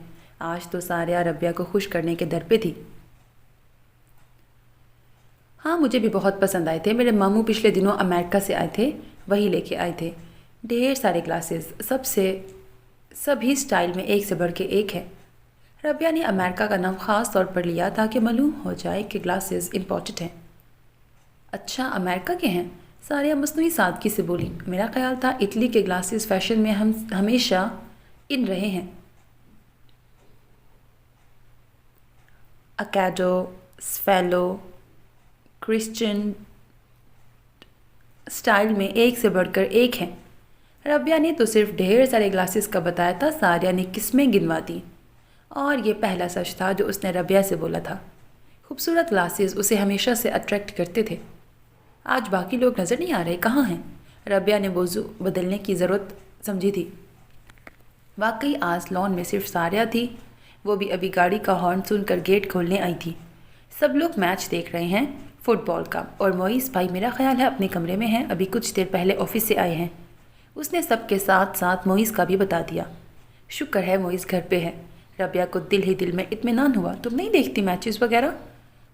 آج تو ساریہ ربیہ کو خوش کرنے کے در پہ تھی۔ ہاں مجھے بھی بہت پسند آئے تھے، میرے ماموں پچھلے دنوں امریکہ سے آئے تھے، وہی لے کے آئے تھے، ڈھیر سارے گلاسز، سبھی سٹائل میں ایک سے بڑھ کے ایک ہے۔ ربیہ نے امریکہ کا نام خاص طور پر لیا تاکہ معلوم ہو جائے کہ گلاسز امپورٹڈ ہیں۔ اچھا امریکہ کے ہیں؟ ساریہ مصنوعی سادگی سے بولی، میرا خیال تھا اٹلی کے گلاسز فیشن میں ہمیشہ ان رہے ہیں۔ اکیڈو، سفیلو، کرسچن سٹائل میں ایک سے بڑھ کر ایک ہیں۔ ربیہ نے تو صرف ڈھیر سارے گلاسز کا بتایا تھا، ساریہ نے قسمیں گنوا دی، اور یہ پہلا سچ تھا جو اس نے ربیہ سے بولا تھا۔ خوبصورت گلاسز اسے ہمیشہ سے اٹریکٹ کرتے تھے۔ آج باقی لوگ نظر نہیں آ رہے، کہاں ہیں؟ ربیہ نے موضوع بدلنے کی ضرورت سمجھی تھی۔ واقعی آج لان میں صرف ساریہ تھی، وہ بھی ابھی گاڑی کا ہارن سن کر گیٹ کھولنے آئی تھی۔ سب لوگ میچ دیکھ رہے ہیں فٹ بال کا، اور موئز بھائی میرا خیال ہے اپنے کمرے میں ہیں، ابھی کچھ دیر پہلے آفس سے آئے ہیں۔ اس نے سب کے ساتھ ساتھ موئز کا بھی بتا دیا۔ شکر ہے موئز گھر پہ ہے۔ ربیہ کو دل ہی دل میں اطمینان ہوا۔ تم نہیں دیکھتی میچز وغیرہ؟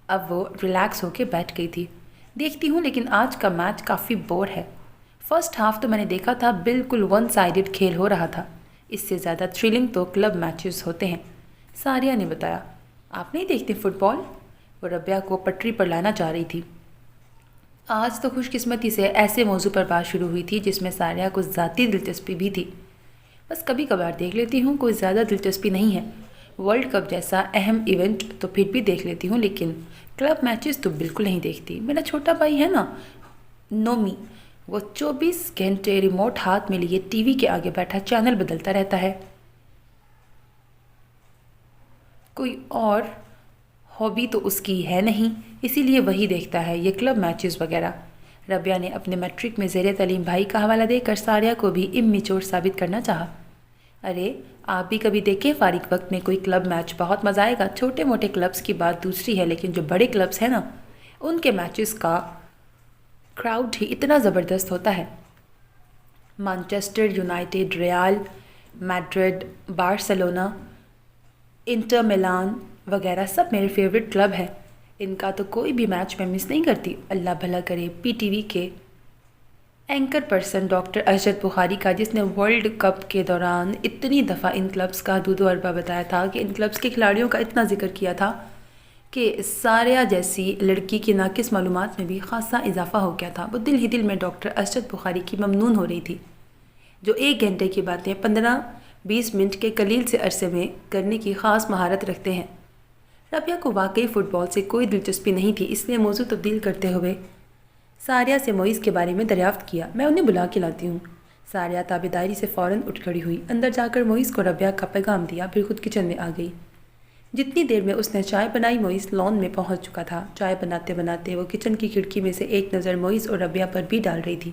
اب وہ ریلیکس ہو کے بیٹھ گئی تھی۔ دیکھتی ہوں لیکن آج کا میچ کافی بور ہے۔ فرسٹ ہاف تو میں نے دیکھا تھا، بالکل ون سائیڈڈ کھیل ہو رہا تھا، اس سے زیادہ تھرلنگ تو کلب میچز ہوتے ہیں، ساریہ نے بتایا۔ آپ نہیں دیکھتے فٹ بال؟ وہ ربیہ کو پٹری پر لانا چاہ رہی تھی۔ آج تو خوش قسمتی سے ایسے موضوع پر بات شروع ہوئی تھی جس میں ساریہ کو ذاتی دلچسپی بھی تھی۔ بس کبھی کبھار دیکھ لیتی ہوں، کوئی زیادہ دلچسپی نہیں ہے۔ ورلڈ کپ جیسا اہم ایونٹ تو پھر بھی دیکھ لیتی ہوں، لیکن کلب میچز تو بالکل نہیں دیکھتی۔ میرا چھوٹا بھائی ہے نا نومی، وہ 24 گھنٹے ریموٹ ہاتھ میں لیے ٹی وی کے آگے بیٹھا چینل بدلتا رہتا ہے۔ کوئی اور ہابی تو اس کی ہے نہیں، اسی لیے وہی دیکھتا ہے، یہ کلب میچز وغیرہ۔ ربیہ نے اپنے میٹرک میں زیر تعلیم بھائی کا حوالہ دے کر ساریہ کو بھی امیچور ثابت کرنا چاہا۔ ارے آپ بھی کبھی دیکھیں فارغ وقت میں کوئی کلب میچ، بہت مزہ آئے گا۔ چھوٹے موٹے کلبز کی بات دوسری ہے، لیکن جو بڑے کلبز ہیں نا، ان کے میچز کا کراؤڈ ہی اتنا زبردست ہوتا ہے۔ Manchester United, Real Madrid, Barcelona, Inter Milan وغیرہ سب میرے فیورٹ کلب ہیں، ان کا تو کوئی بھی میچ میں مس نہیں کرتی۔ اللہ بھلا کرے پی ٹی وی کے اینکر پرسن ڈاکٹر ارشد بخاری کا، جس نے ورلڈ کپ کے دوران اتنی دفعہ ان کلبز کا حدود و اربا بتایا تھا، کہ ان کلبز کے کھلاڑیوں کا اتنا ذکر کیا تھا کہ ساریہ جیسی لڑکی کی ناقص معلومات میں بھی خاصا اضافہ ہو گیا تھا۔ وہ دل ہی دل میں ڈاکٹر ارشد بخاری کی ممنون ہو رہی تھی، جو 1 گھنٹے کی باتیں 15-20 منٹ کے قلیل سے عرصے میں کرنے کی خاص مہارت رکھتے ہیں۔ ربیہ کو واقعی فٹ بال سے کوئی دلچسپی نہیں تھی، اس لیے موضوع تبدیل کرتے ہوئے ساریہ سے موئز کے بارے میں دریافت کیا۔ میں انہیں بلا کے لاتی ہوں۔ ساریہ تابعداری سے فوراً اٹھ کھڑی ہوئی، اندر جا کر موئز کو ربیہ کا پیغام دیا، پھر خود کچن میں آ گئی۔ جتنی دیر میں اس نے چائے بنائی، موئز لان میں پہنچ چکا تھا۔ چائے بناتے بناتے وہ کچن کی کھڑکی میں سے ایک نظر موئز اور ربیہ پر بھی ڈال رہی تھی۔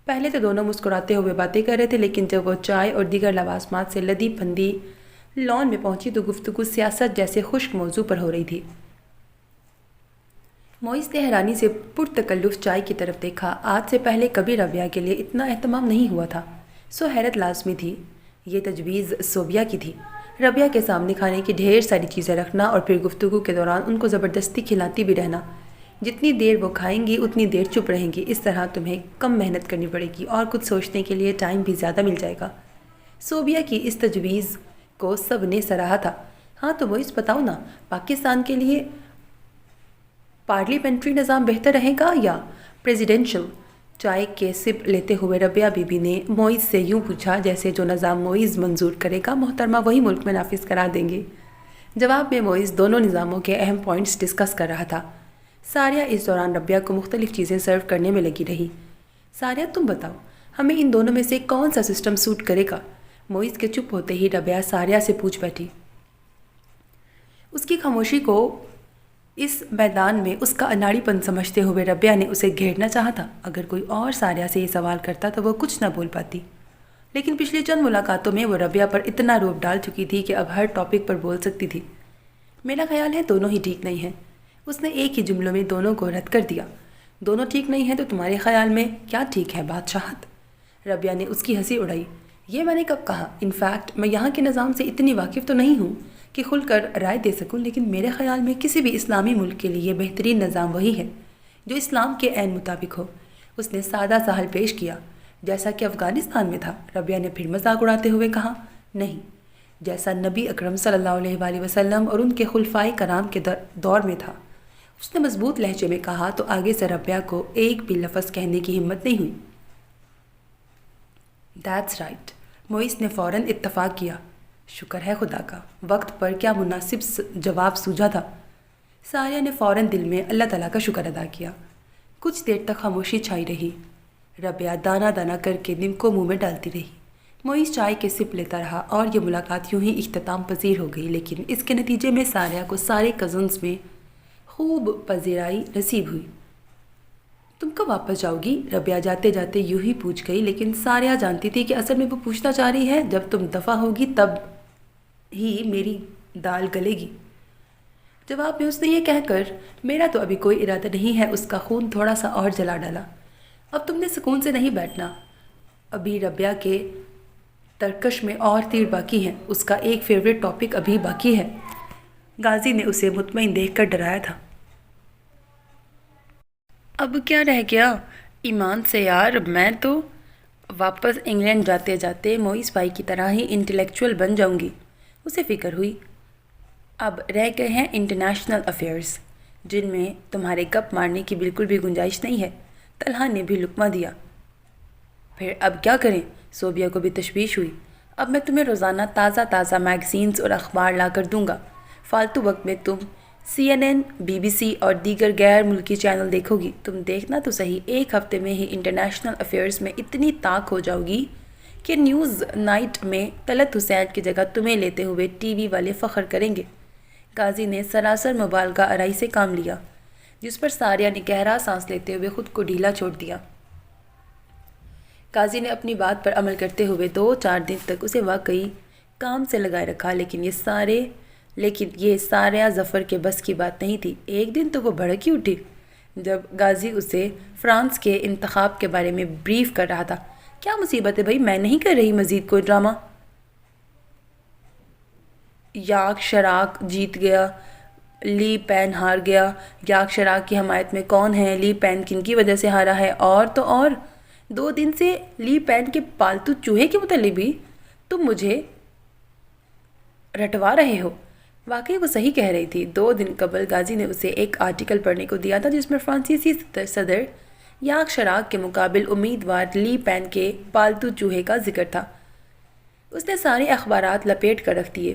پہلے تو دونوں مسکراتے ہوئے باتیں کر رہے تھے، لیکن جب وہ چائے اور دیگر لوازمات سے لدی پھندی لان میں پہنچی تو گفتگو سیاست جیسے خشک موضوع پر ہو رہی تھی۔ موئز نے حیرانی سے پرتکلف چائے کی طرف دیکھا۔ آج سے پہلے کبھی ربیہ کے لیے اتنا اہتمام نہیں ہوا تھا، سو حیرت لازمی تھی۔ یہ تجویز صوبیہ کی تھی، ربیہ کے سامنے کھانے کی ڈھیر ساری چیزیں رکھنا اور پھر گفتگو کے دوران ان کو زبردستی کھلاتی بھی رہنا۔ جتنی دیر وہ کھائیں گی اتنی دیر چپ رہیں گی، اس طرح تمہیں کم محنت کرنی پڑے گی اور کچھ سوچنے کے لیے ٹائم بھی زیادہ مل جائے گا۔ صوبیہ کی اس تجویز کو سب نے سراہا تھا۔ ہاں تو موئز بتاؤ نا، پاکستان کے لیے پارلیمنٹری نظام بہتر رہے گا یا پریزیڈنشل؟ چائے کے سپ لیتے ہوئے ربیہ بی بی نے موئز سے یوں پوچھا جیسے جو نظام موئز منظور کرے گا محترمہ وہی ملک میں نافذ کرا دیں گے۔ جواب میں موئز دونوں نظاموں کے اہم پوائنٹس ڈسکس کر رہا تھا۔ ساریہ اس دوران ربیہ کو مختلف چیزیں سرو کرنے میں لگی رہی۔ ساریہ تم بتاؤ، ہمیں ان دونوں میں سے کون سا سسٹم سوٹ کرے گا؟ موئز کے چپ ہوتے ہی ربیہ ساریہ سے پوچھ بیٹھی۔ اس کی خاموشی کو اس میدان میں اس کا اناڑی پن سمجھتے ہوئے ربیہ نے اسے گھیرنا چاہا تھا۔ اگر کوئی اور ساریہ سے یہ سوال کرتا تو وہ کچھ نہ بول پاتی، لیکن پچھلی چند ملاقاتوں میں وہ ربیہ پر اتنا روب ڈال چکی تھی کہ اب ہر ٹاپک پر بول سکتی تھی۔ میرا خیال ہے دونوں ہی ٹھیک نہیں ہیں۔ اس نے ایک ہی جملوں میں دونوں کو رد کر دیا۔ دونوں ٹھیک نہیں ہیں تو تمہارے خیال میں کیا ٹھیک ہے بادشاہت؟ ربیہ نے اس کی ہنسی اڑائی۔ یہ میں نے کب کہا؟ انفیکٹ میں یہاں کے نظام سے اتنی واقف تو نہیں ہوں کہ کھل کر رائے دے سکوں، لیکن میرے خیال میں کسی بھی اسلامی ملک کے لیے بہترین نظام وہی ہے جو اسلام کے عین مطابق ہو۔ اس نے سادہ سا حل پیش کیا۔ جیسا کہ افغانستان میں تھا، ربیہ نے پھر مذاق اڑاتے ہوئے کہا۔ نہیں، جیسا نبی اکرم صلی اللہ علیہ وآلہ وسلم اور ان کے خلفائے کرام کے دور میں تھا، اس نے مضبوط لہجے میں کہا، تو آگے سے ربیہ کو ایک بھی لفظ کہنے کی ہمت نہیں ہوئی۔ دیٹس رائٹ، موئس نے فوراً اتفاق کیا۔ شکر ہے خدا کا، وقت پر کیا مناسب جواب سوجا تھا۔ ساریہ نے فوراً دل میں اللہ تعالیٰ کا شکر ادا کیا۔ کچھ دیر تک خاموشی چھائی رہی۔ ربیہ دانہ دانہ کر کے نم کو منہ میں ڈالتی رہی۔ موئس چائے کے سپ لیتا رہا اور یہ ملاقات یوں ہی اختتام پذیر ہو گئی، لیکن اس کے نتیجے میں ساریہ کو سارے کزنز میں خوب پذیرائی نصیب ہوئی۔ تم کب واپس جاؤ گی؟ ربیہ جاتے جاتے یوں ہی پوچھ گئی، لیکن ساریہ جانتی تھی کہ اصل میں وہ پوچھنا چاہ رہی ہے جب تم دفع ہوگی تب ہی میری دال گلے گی۔ جواب میں اس نے یہ کہہ کر میرا تو ابھی کوئی ارادہ نہیں ہے اس کا خون تھوڑا سا اور جلا ڈالا۔ اب تم نے سکون سے نہیں بیٹھنا، ابھی ربیہ کے ترکش میں اور تیر باقی ہیں، اس کا ایک فیوریٹ ٹاپک ابھی باقی ہے۔ غازی نے اسے مطمئن دیکھ کر ڈرایا تھا۔ اب کیا رہ گیا؟ ایمان سے یار، میں تو واپس انگلینڈ جاتے جاتے موئس بھائی کی طرح ہی انٹلیکچوئل بن جاؤں گی۔ اسے فکر ہوئی، اب رہ گئے ہیں انٹرنیشنل افیئرز، جن میں تمہارے گپ مارنے کی بالکل بھی گنجائش نہیں ہے۔ طلحہ نے بھی لقمہ دیا۔ پھر اب کیا کریں؟ صوبیہ کو بھی تشویش ہوئی۔ اب میں تمہیں روزانہ تازہ تازہ میگزینز اور اخبار لا کر دوں گا۔ فالتو وقت میں تم CNN، BBC اور دیگر غیر ملکی چینل دیکھو گی۔ تم دیکھنا تو صحیح، ایک ہفتے میں ہی انٹرنیشنل افیئرز میں اتنی طاق ہو جاؤ گی کہ نیوز نائٹ میں طلعت حسین کی جگہ تمہیں لیتے ہوئے ٹی وی والے فخر کریں گے۔ غازی نے سراسر مبالغہ آرائی سے کام لیا، جس پر ساریہ نے گہرا سانس لیتے ہوئے خود کو ڈھیلا چھوڑ دیا۔ غازی نے اپنی بات پر عمل کرتے ہوئے 2-4 دن تک اسے واقعی کام سے لگائے رکھا، لیکن یہ ساریہ ظفر کے بس کی بات نہیں تھی۔ ایک دن تو وہ بھڑک ہی اٹھی جب غازی اسے فرانس کے انتخاب کے بارے میں بریف کر رہا تھا۔ کیا مصیبت ہے بھائی، میں نہیں کر رہی مزید کوئی ڈرامہ۔ یاک شراک جیت گیا، لی پین ہار گیا۔ یاک شراک کی حمایت میں کون ہے؟ لی پین کن کی وجہ سے ہارا ہے؟ اور تو اور 2 دن سے لی پین کے پالتو چوہے کے متعلق بھی تم مجھے رٹوا رہے ہو۔ واقعی وہ صحیح کہہ رہی تھی۔ 2 دن قبل غازی نے اسے ایک آرٹیکل پڑھنے کو دیا تھا جس میں فرانسیسی صدر یاک شراک کے مقابل امیدوار لی پین کے پالتو چوہے کا ذکر تھا۔ اس نے سارے اخبارات لپیٹ کر رکھ دیے۔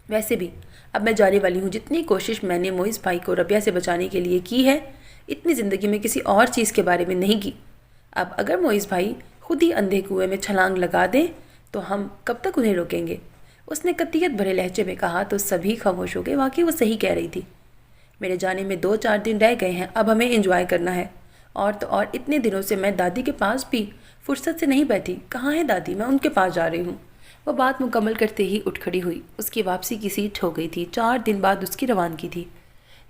ویسے بھی اب میں جانے والی ہوں۔ جتنی کوشش میں نے موئس بھائی کو ربیہ سے بچانے کے لیے کی ہے، اتنی زندگی میں کسی اور چیز کے بارے میں نہیں کی۔ اب اگر موئس بھائی خود ہی اندھے کنویں میں چھلانگ لگا دیں تو ہم کب تک انہیں روکیں گے؟ اس نے قطعیت بھرے لہجے میں کہا تو سبھی خاموش ہو گئے۔ واقعی وہ صحیح کہہ رہی تھی۔ میرے جانے میں 2-4 دن رہ گئے ہیں، اب ہمیں انجوائے کرنا ہے۔ اور تو اور اتنے دنوں سے میں دادی کے پاس بھی فرصت سے نہیں بیٹھی۔ کہاں ہے دادی؟ میں ان کے پاس جا رہی ہوں۔ وہ بات مکمل کرتے ہی اٹھ کھڑی ہوئی۔ اس کی واپسی کی سیٹ ہو گئی تھی۔ 4 دن بعد اس کی روانگی تھی۔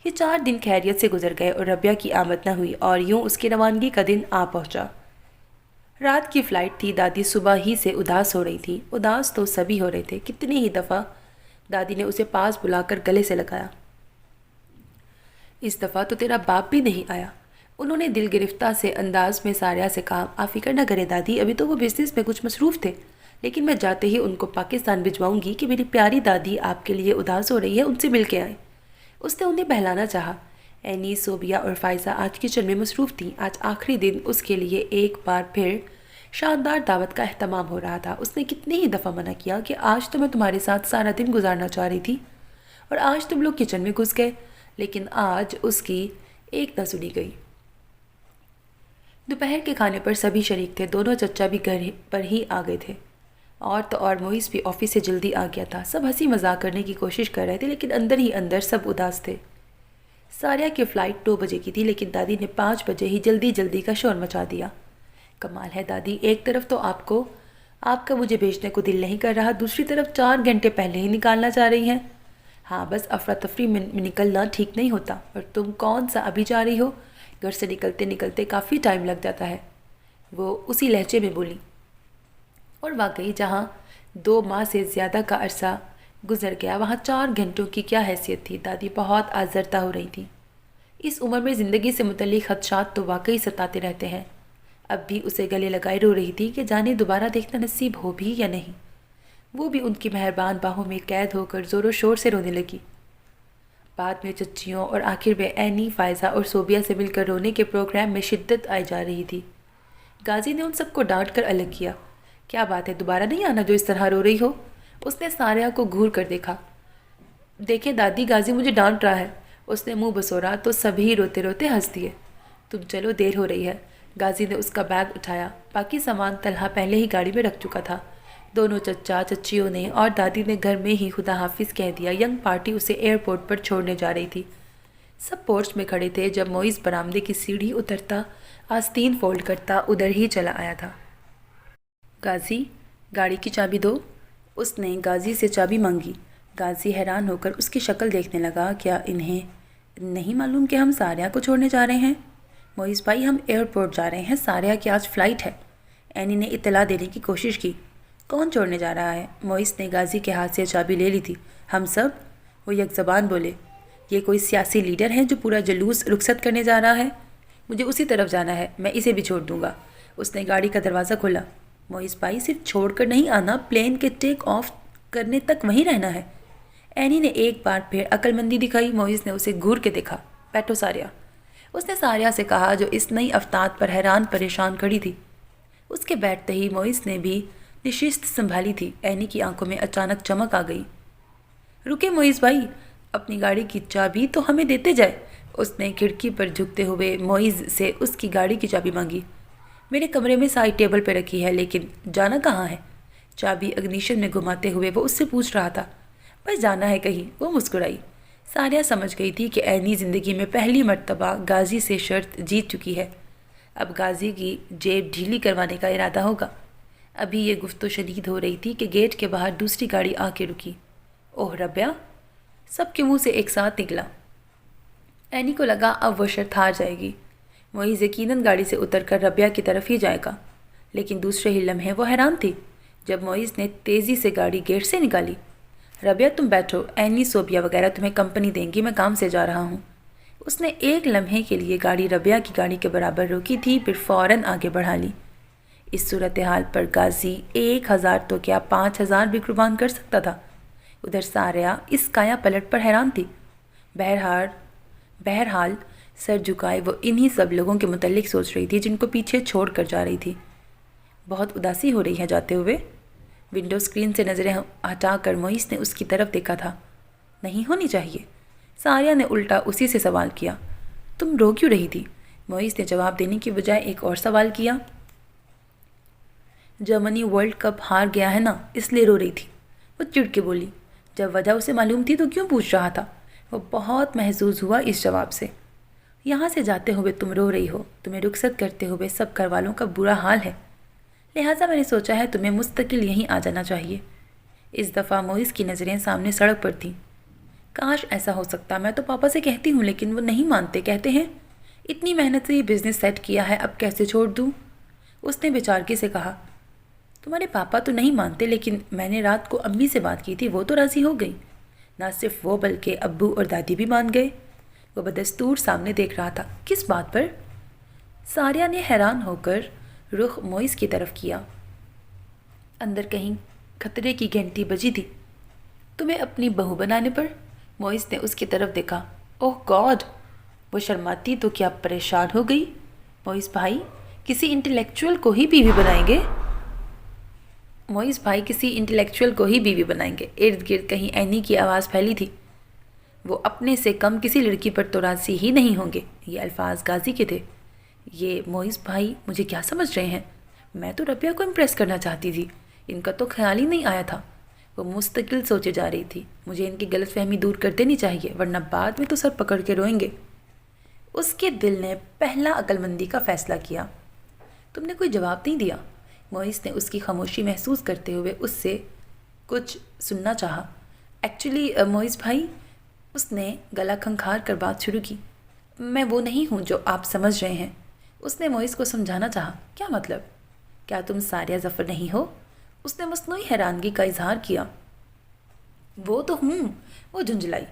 یہ 4 دن خیریت سے گزر گئے اور ربیہ کی آمد نہ ہوئی، اور یوں اس کی روانگی کا دن آ پہنچا۔ رات کی فلائٹ تھی۔ دادی صبح ہی سے اداس ہو رہی تھی۔ اداس تو سبھی ہو رہے تھے۔ کتنی ہی دفعہ دادی نے اسے پاس بلا کر گلے سے لگایا۔ اس دفعہ تو تیرا باپ بھی نہیں آیا، انہوں نے دل گرفتہ سے انداز میں ساریہ سے کہا۔ آپ فکر نہ کرے دادی، ابھی تو وہ بزنس میں کچھ مصروف تھے، لیکن میں جاتے ہی ان کو پاکستان بھجواؤں گی کہ میری پیاری دادی آپ کے لیے اداس ہو رہی ہے، ان سے مل کے آئیں۔ اس نے انہیں بہلانا چاہا۔ اینی، صوبیہ اور فائزہ آج کچن میں مصروف تھیں۔ آج آخری دن اس کے لیے ایک بار پھر شاندار دعوت کا اہتمام ہو رہا تھا۔ اس نے کتنی ہی دفعہ منع کیا کہ آج تو میں تمہارے ساتھ سارا دن گزارنا چاہ رہی تھی اور آج تم لوگ کچن میں گھس گئے، لیکن آج اس کی ایک نہ سنی گئی۔ دوپہر کے کھانے پر سبھی شریک تھے۔ دونوں چچا بھی گھر پر ہی آ گئے تھے، اور تو اور موئس بھی آفس سے جلدی آ گیا تھا۔ سب ہنسی مذاق کرنے کی کوشش کر رہے تھے، لیکن اندر ہی اندر سب اداس تھے۔ ساریہ کی فلائٹ 2 بجے کی تھی، لیکن دادی نے 5 بجے ہی جلدی جلدی کا شور مچا دیا۔ کمال ہے دادی، ایک طرف تو آپ کا مجھے بھیجنے کو دل نہیں کر رہا، دوسری طرف 4 گھنٹے پہلے ہی نکالنا چاہ رہی ہیں۔ ہاں بس افراتفری میں نکلنا ٹھیک نہیں ہوتا۔ اور تم کون سا ابھی جا رہی ہو؟ گھر سے نکلتے نکلتے کافی ٹائم لگ جاتا ہے، وہ اسی لہجے میں بولی۔ اور واقعی جہاں 2 ماہ سے زیادہ کا عرصہ گزر گیا وہاں 4 گھنٹوں کی کیا حیثیت تھی۔ دادی بہت آزردہ ہو رہی تھی۔ اس عمر میں زندگی سے متعلق خدشات تو واقعی ستاتے رہتے ہیں۔ اب بھی اسے گلے لگائے رو رہی تھی کہ جانے دوبارہ دیکھنا نصیب ہو بھی یا نہیں۔ وہ بھی ان کی مہربان باہوں میں قید ہو کر زور و شور سے رونے لگی۔ بعد میں چچیوں اور آخر میں اینی، فائزہ اور صوبیہ سے مل کر رونے کے پروگرام میں شدت آئی جا رہی تھی۔ غازی نے ان سب کو ڈانٹ کر الگ کیا۔ کیا بات ہے، دوبارہ نہیں آنا جو اس طرح رو رہی ہو؟ اس نے ساریہ کو گھور کر دیکھا۔ دیکھیں دادی، غازی مجھے ڈانٹ رہا ہے۔ اس نے منہ بسورا تو سبھی روتے روتے ہنس دیے۔ تم چلو، دیر ہو رہی ہے۔ غازی نے اس کا بیگ اٹھایا۔ باقی سامان طلحہ پہلے ہی گاڑی میں رکھ چکا تھا۔ دونوں چچا چچیوں نے اور دادی نے گھر میں ہی خدا حافظ کہہ دیا۔ ینگ پارٹی اسے ایئرپورٹ پر چھوڑنے جا رہی تھی۔ سب پورچ میں کھڑے تھے جب معیز برآمدے کی سیڑھی اترتا، آستین فولڈ کرتا ادھر ہی چلا آیا تھا۔ غازی، گاڑی کی چابی دو۔ اس نے غازی سے چابی مانگی۔ غازی حیران ہو کر اس کی شکل دیکھنے لگا۔ کیا انہیں نہیں معلوم کہ ہم ساریہ کو چھوڑنے جا رہے ہیں؟ معیز بھائی، ہم ایئرپورٹ جا رہے ہیں، ساریہ کی آج فلائٹ ہے۔ اینی نے اطلاع دینے کی کوشش کی۔ کون چھوڑنے جا رہا ہے؟ معیز نے غازی کے ہاتھ سے چابی لے لی تھی۔ ہم سب، وہ یک زبان بولے۔ یہ کوئی سیاسی لیڈر ہے جو پورا جلوس رخصت کرنے جا رہا ہے؟ مجھے اسی طرف جانا ہے، میں اسے بھی چھوڑ دوں گا۔ اس نے گاڑی کا دروازہ کھولا۔ معیز بھائی، صرف چھوڑ کر نہیں آنا، پلین کے ٹیک آف کرنے تک وہیں رہنا ہے۔ اینی نے ایک بار پھر عقل مندی دکھائی۔ معیز نے اسے گھور کے دیکھا۔ بیٹھو ساریہ، اس نے ساریہ سے کہا جو اس نئی افتاد پر حیران پریشان کھڑی تھی۔ اس کے بیٹھتے ہی معیز نے بھی نشست سنبھالی تھی۔ اینی کی آنکھوں میں اچانک چمک آ گئی۔ رکے معیز بھائی، اپنی گاڑی کی چابی تو ہمیں دیتے جائے۔ اس نے کھڑکی پر جھکتے ہوئے معیز سے اس کی گاڑی کی چابی مانگی۔ میرے کمرے میں سائڈ ٹیبل پہ رکھی ہے، لیکن جانا کہاں ہے؟ چابی اگنیشن میں گھماتے ہوئے وہ اس سے پوچھ رہا تھا۔ بس جانا ہے کہیں، وہ مسکرائی۔ ساریہ سمجھ گئی تھی کہ اینی زندگی میں پہلی مرتبہ غازی سے شرط جیت چکی ہے۔ اب غازی کی جیب ڈھیلی کروانے کا ارادہ ہوگا۔ ابھی یہ گفتگو شدید ہو رہی تھی کہ گیٹ کے باہر دوسری گاڑی آ کے رکی۔ اوہ ربیہ، سب کے منہ سے ایک ساتھ نکلا۔ اینی کو لگا اب وہ شرط ہار جائے گی۔ معیز یقیناً گاڑی سے اتر کر ربیہ کی طرف ہی جائے گا، لیکن دوسرے ہی لمحے وہ حیران تھی جب معیز نے تیزی سے گاڑی گیٹ سے نکالی۔ ربیہ تم بیٹھو، اینی صوبیہ وغیرہ تمہیں کمپنی دیں گی، میں کام سے جا رہا ہوں۔ اس نے ایک لمحے کے لیے گاڑی ربیہ کی گاڑی کے برابر روکی تھی، پھر فوراً آگے بڑھا لی۔ اس صورتحال پر غازی 1000 تو کیا 5000 بھی قربان کر سکتا تھا۔ ادھر ساریہ اس کایا پلٹ پر حیران تھی۔ بہرحال سر جھکائے وہ انہی سب لوگوں کے متعلق سوچ رہی تھی جن کو پیچھے چھوڑ کر جا رہی تھی۔ بہت اداسی ہو رہی ہے جاتے ہوئے۔ ونڈو اسکرین سے نظریں ہٹا کر معیز نے اس کی طرف دیکھا تھا۔ نہیں ہونی چاہیے۔ ساریہ نے الٹا اسی سے سوال کیا۔ تم رو کیوں رہی تھی؟ معیز نے جواب دینے کی بجائے ایک اور سوال کیا۔ جرمنی ورلڈ کپ ہار گیا ہے نا، اس لیے رو رہی تھی، وہ چڑ کے بولی۔ جب وجہ اسے معلوم تھی تو کیوں پوچھ رہا تھا؟ وہ بہت محظوظ ہوا اس جواب سے۔ یہاں سے جاتے ہوئے تم رو رہی ہو، تمہیں رخصت کرتے ہوئے سب گھر والوں کا برا حال ہے، لہٰذا میں نے سوچا ہے تمہیں مستقل یہیں آ جانا چاہیے۔ اس دفعہ معیز کی نظریں سامنے سڑک پر تھیں۔ کاش ایسا ہو سکتا، میں تو پاپا سے کہتی ہوں لیکن وہ نہیں مانتے، کہتے ہیں اتنی محنت سے یہ بزنس سیٹ کیا ہے، اب کیسے چھوڑ دوں؟ اس نے بیچارگی سے کہا۔ تمہارے پاپا تو نہیں مانتے، لیکن میں نے رات کو امی سے بات کی تھی، وہ تو راضی ہو گئی۔ نہ صرف وہ بلکہ ابو اور دادی بھی مان گئے۔ وہ بدستور سامنے دیکھ رہا تھا۔ کس بات پر؟ ساریہ نے حیران ہو کر رخ معیز کی طرف کیا۔ اندر کہیں خطرے کی گھنٹی بجی تھی۔ تمہیں اپنی بہو بنانے پر؟ معیز نے اس کی طرف دیکھا۔ اوہ گاڈ! وہ شرماتی تو کیا پریشان ہو گئی۔ معیز بھائی، کسی انٹلیکچوئل کو ہی بیوی بنائیں گے؟ معیز بھائی کسی انٹلیکچوئل کو ہی بیوی بنائیں گے۔ ارد گرد کہیں اینی کی آواز پھیلی تھی۔ وہ اپنے سے کم کسی لڑکی پر تو راضی ہی نہیں ہوں گے۔ یہ الفاظ غازی کے تھے۔ یہ معیز بھائی مجھے کیا سمجھ رہے ہیں؟ میں تو ربیہ کو امپریس کرنا چاہتی تھی، ان کا تو خیال ہی نہیں آیا تھا۔ وہ مستقل سوچے جا رہی تھی۔ مجھے ان کی غلط فہمی دور کر دینی چاہیے، ورنہ بعد میں تو سر پکڑ کے روئیں گے۔ اس کے دل نے پہلا عقل مندی کا فیصلہ کیا۔ تم نے کوئی جواب نہیں دیا۔ معیز نے اس کی خاموشی محسوس کرتے ہوئے اس سے کچھ سننا چاہا۔ ایکچولی معیز بھائی، اس نے گلا کھنکھار کر بات شروع کی، میں وہ نہیں ہوں جو آپ سمجھ رہے ہیں۔ اس نے معیز کو سمجھانا چاہا۔ کیا مطلب؟ کیا تم ساریہ ظفر نہیں ہو؟ اس نے مصنوعی حیرانگی کا اظہار کیا۔ وہ تو ہوں، وہ جھنجھلائی،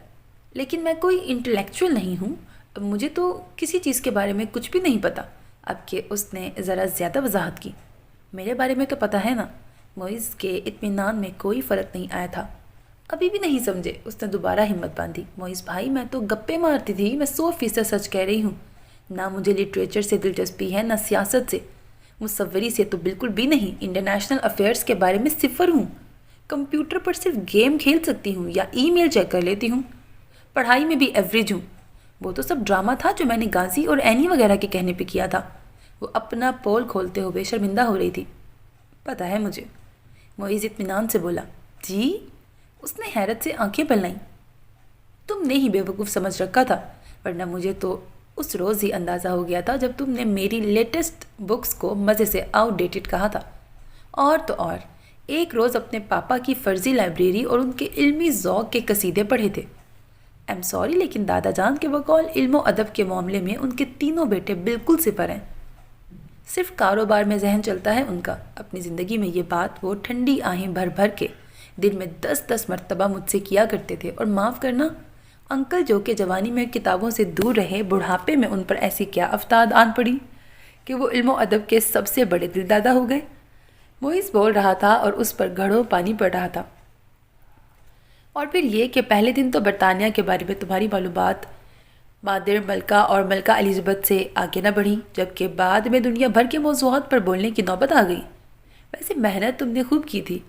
لیکن میں کوئی انٹلیکچوئل نہیں ہوں، مجھے تو کسی چیز کے بارے میں کچھ بھی نہیں پتہ۔ اب کہ اس نے ذرا زیادہ وضاحت کی۔ میرے بارے میں تو پتہ ہے نا۔ معیز کے اطمینان میں کوئی فرق نہیں آیا تھا۔ ابھی بھی نہیں سمجھے؟ اس نے دوبارہ ہمت باندھی۔ معیز بھائی، میں تو گپے مارتی تھی، میں 100% سچ کہہ رہی ہوں۔ نہ مجھے لٹریچر سے دلچسپی ہے، نہ سیاست سے، مصوری سے تو بالکل بھی نہیں۔ انٹرنیشنل افیئرز کے بارے میں صفر ہوں۔ کمپیوٹر پر صرف گیم کھیل سکتی ہوں یا ای میل چیک کر لیتی ہوں۔ پڑھائی میں بھی ایوریج ہوں۔ وہ تو سب ڈرامہ تھا جو میں نے غازی اور اینی وغیرہ کے کہنے پہ کیا تھا۔ وہ اپنا پول کھولتے ہوئے شرمندہ ہو رہی تھی۔ پتہ ہے مجھے، معیز اطمینان سے بولا۔ جی؟ اس نے حیرت سے آنکھیں پلائیں۔ تم نے ہی بیوقوف سمجھ رکھا تھا، ورنہ مجھے تو اس روز ہی اندازہ ہو گیا تھا جب تم نے میری لیٹسٹ بکس کو مزے سے آؤٹ ڈیٹڈ کہا تھا۔ اور تو اور ایک روز اپنے پاپا کی فرضی لائبریری اور ان کے علمی ذوق کے قصیدے پڑھے تھے۔ ایم سوری، لیکن دادا جان کے بقول علم و ادب کے معاملے میں ان کے تینوں بیٹے بالکل صفر ہیں۔ صرف کاروبار میں ذہن چلتا ہے ان کا۔ اپنی زندگی میں یہ بات وہ ٹھنڈی آہیں بھر بھر کے دن میں 10 مرتبہ مجھ سے کیا کرتے تھے۔ اور معاف کرنا انکل، جو کہ جوانی میں کتابوں سے دور رہے، بڑھاپے میں ان پر ایسی کیا افتاد آن پڑی کہ وہ علم و ادب کے سب سے بڑے دل دادا ہو گئے۔ معیز بول رہا تھا اور اس پر گھڑوں پانی پڑ رہا تھا۔ اور پھر یہ کہ پہلے دن تو برطانیہ کے بارے میں تمہاری معلومات مادر ملکہ اور ملکہ الزبتھ سے آگے نہ بڑھی، جبکہ بعد میں دنیا بھر کے موضوعات پر بولنے کی نوبت آ گئی۔ ویسے محنت تم نے خوب کی تھی۔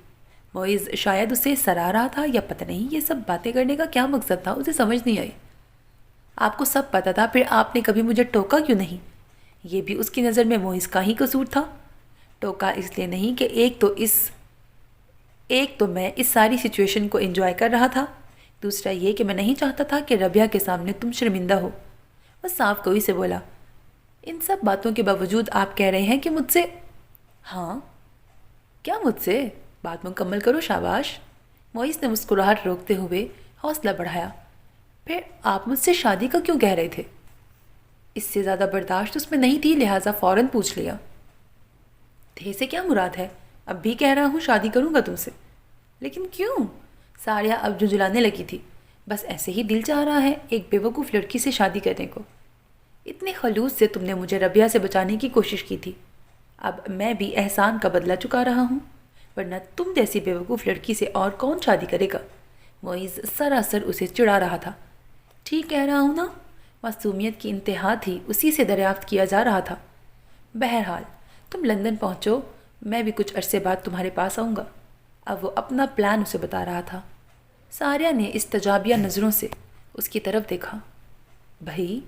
معیز شاید اسے سرا رہا تھا یا پتہ نہیں یہ سب باتیں کرنے کا کیا مقصد تھا، اسے سمجھ نہیں آئی۔ آپ کو سب پتہ تھا، پھر آپ نے کبھی مجھے ٹوکا کیوں نہیں؟ یہ بھی اس کی نظر میں معیز کا ہی قصور تھا۔ ٹوکا اس لیے نہیں کہ ایک تو میں اس ساری سچویشن کو انجوائے کر رہا تھا، دوسرا یہ کہ میں نہیں چاہتا تھا کہ ربیہ کے سامنے تم شرمندہ ہو۔ وہ صاف کوئی سے بولا۔ ان سب باتوں کے باوجود آپ کہہ رہے ہیں کہ مجھ سے؟ ہاں، کیا مجھ سے؟ بات مکمل کرو، شاباش۔ معیز نے مسکراہٹ روکتے ہوئے حوصلہ بڑھایا۔ پھر آپ مجھ سے شادی کا کیوں کہہ رہے تھے؟ اس سے زیادہ برداشت اس میں نہیں تھی، لہٰذا فوراً پوچھ لیا۔ تھے سے کیا مراد ہے؟ اب بھی کہہ رہا ہوں شادی کروں گا تم سے۔ لیکن کیوں؟ ساریہ اب جھنجھلانے لگی تھی۔ بس ایسے ہی دل چاہ رہا ہے ایک بیوقوف لڑکی سے شادی کرنے کو۔ اتنے خلوص سے تم نے مجھے ربیہ سے بچانے کی کوشش کی تھی، اب میں بھی احسان کا بدلہ چکا رہا ہوں، ورنہ تم جیسی بیوقوف لڑکی سے اور کون شادی کرے گا؟ معیز سراسر اسے چڑھا رہا تھا۔ ٹھیک کہہ رہا ہوں نا؟ معصومیت کی انتہا تھی، اسی سے دریافت کیا جا رہا تھا۔ بہرحال تم لندن پہنچو، میں بھی کچھ عرصے بعد تمہارے پاس آؤں گا۔ اب وہ اپنا پلان اسے بتا رہا تھا۔ ساریہ نے استجابیہ نظروں سے اس کی طرف دیکھا۔ بھائی،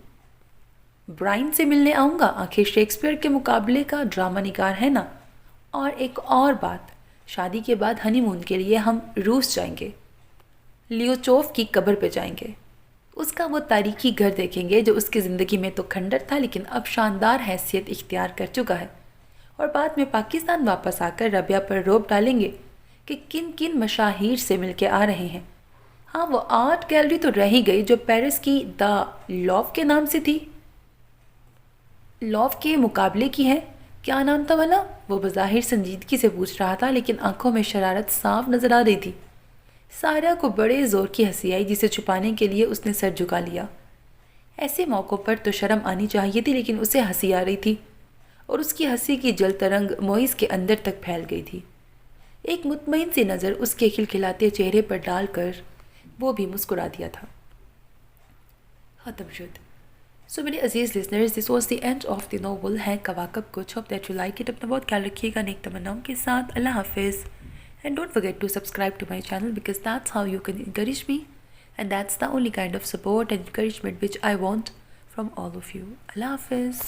برائن سے ملنے آؤں گا، آخر شیکسپیئر کے مقابلے کا ڈرامہ نگار ہے نا۔ اور ایک اور بات، شادی کے بعد ہنی مون کے لیے ہم روس جائیں گے، لیوچوف کی قبر پہ جائیں گے، اس کا وہ تاریخی گھر دیکھیں گے جو اس کی زندگی میں تو کھنڈر تھا لیکن اب شاندار حیثیت اختیار کر چکا ہے، اور بعد میں پاکستان واپس آ کر ربیہ پر روب ڈالیں گے کہ کن کن مشاہیر سے مل کے آ رہے ہیں۔ ہاں، وہ آرٹ گیلری تو رہ ہی گئی جو پیرس کی دا لوف کے نام سے تھی۔ لوف کے مقابلے کی ہے، کیا نام تھا بھلا؟ وہ بظاہر سنجیدگی سے پوچھ رہا تھا لیکن آنکھوں میں شرارت صاف نظر آ رہی تھی۔ ساریہ کو بڑے زور کی ہنسی آئی جسے چھپانے کے لیے اس نے سر جھکا لیا۔ ایسے موقعوں پر تو شرم آنی چاہیے تھی لیکن اسے ہنسی آ رہی تھی، اور اس کی ہنسی کی جل ترنگ معیز کے اندر تک پھیل گئی تھی۔ ایک مطمئن سی نظر اس کے کھلکھلاتے چہرے پر ڈال کر وہ بھی مسکرا دیا تھا۔ ختم شد۔ سو میرے عزیز listeners, this was the end of the novel ہے کواکب کچھ۔ Hope that you like it. اپنا بہت خیال رکھیے گا نیک تمناؤں کے ساتھ۔ اللہ حافظ۔ And don't forget to subscribe to my channel because that's how you can encourage me, and that's the only kind of support and encouragement which I want from all of you. Allah Hafiz.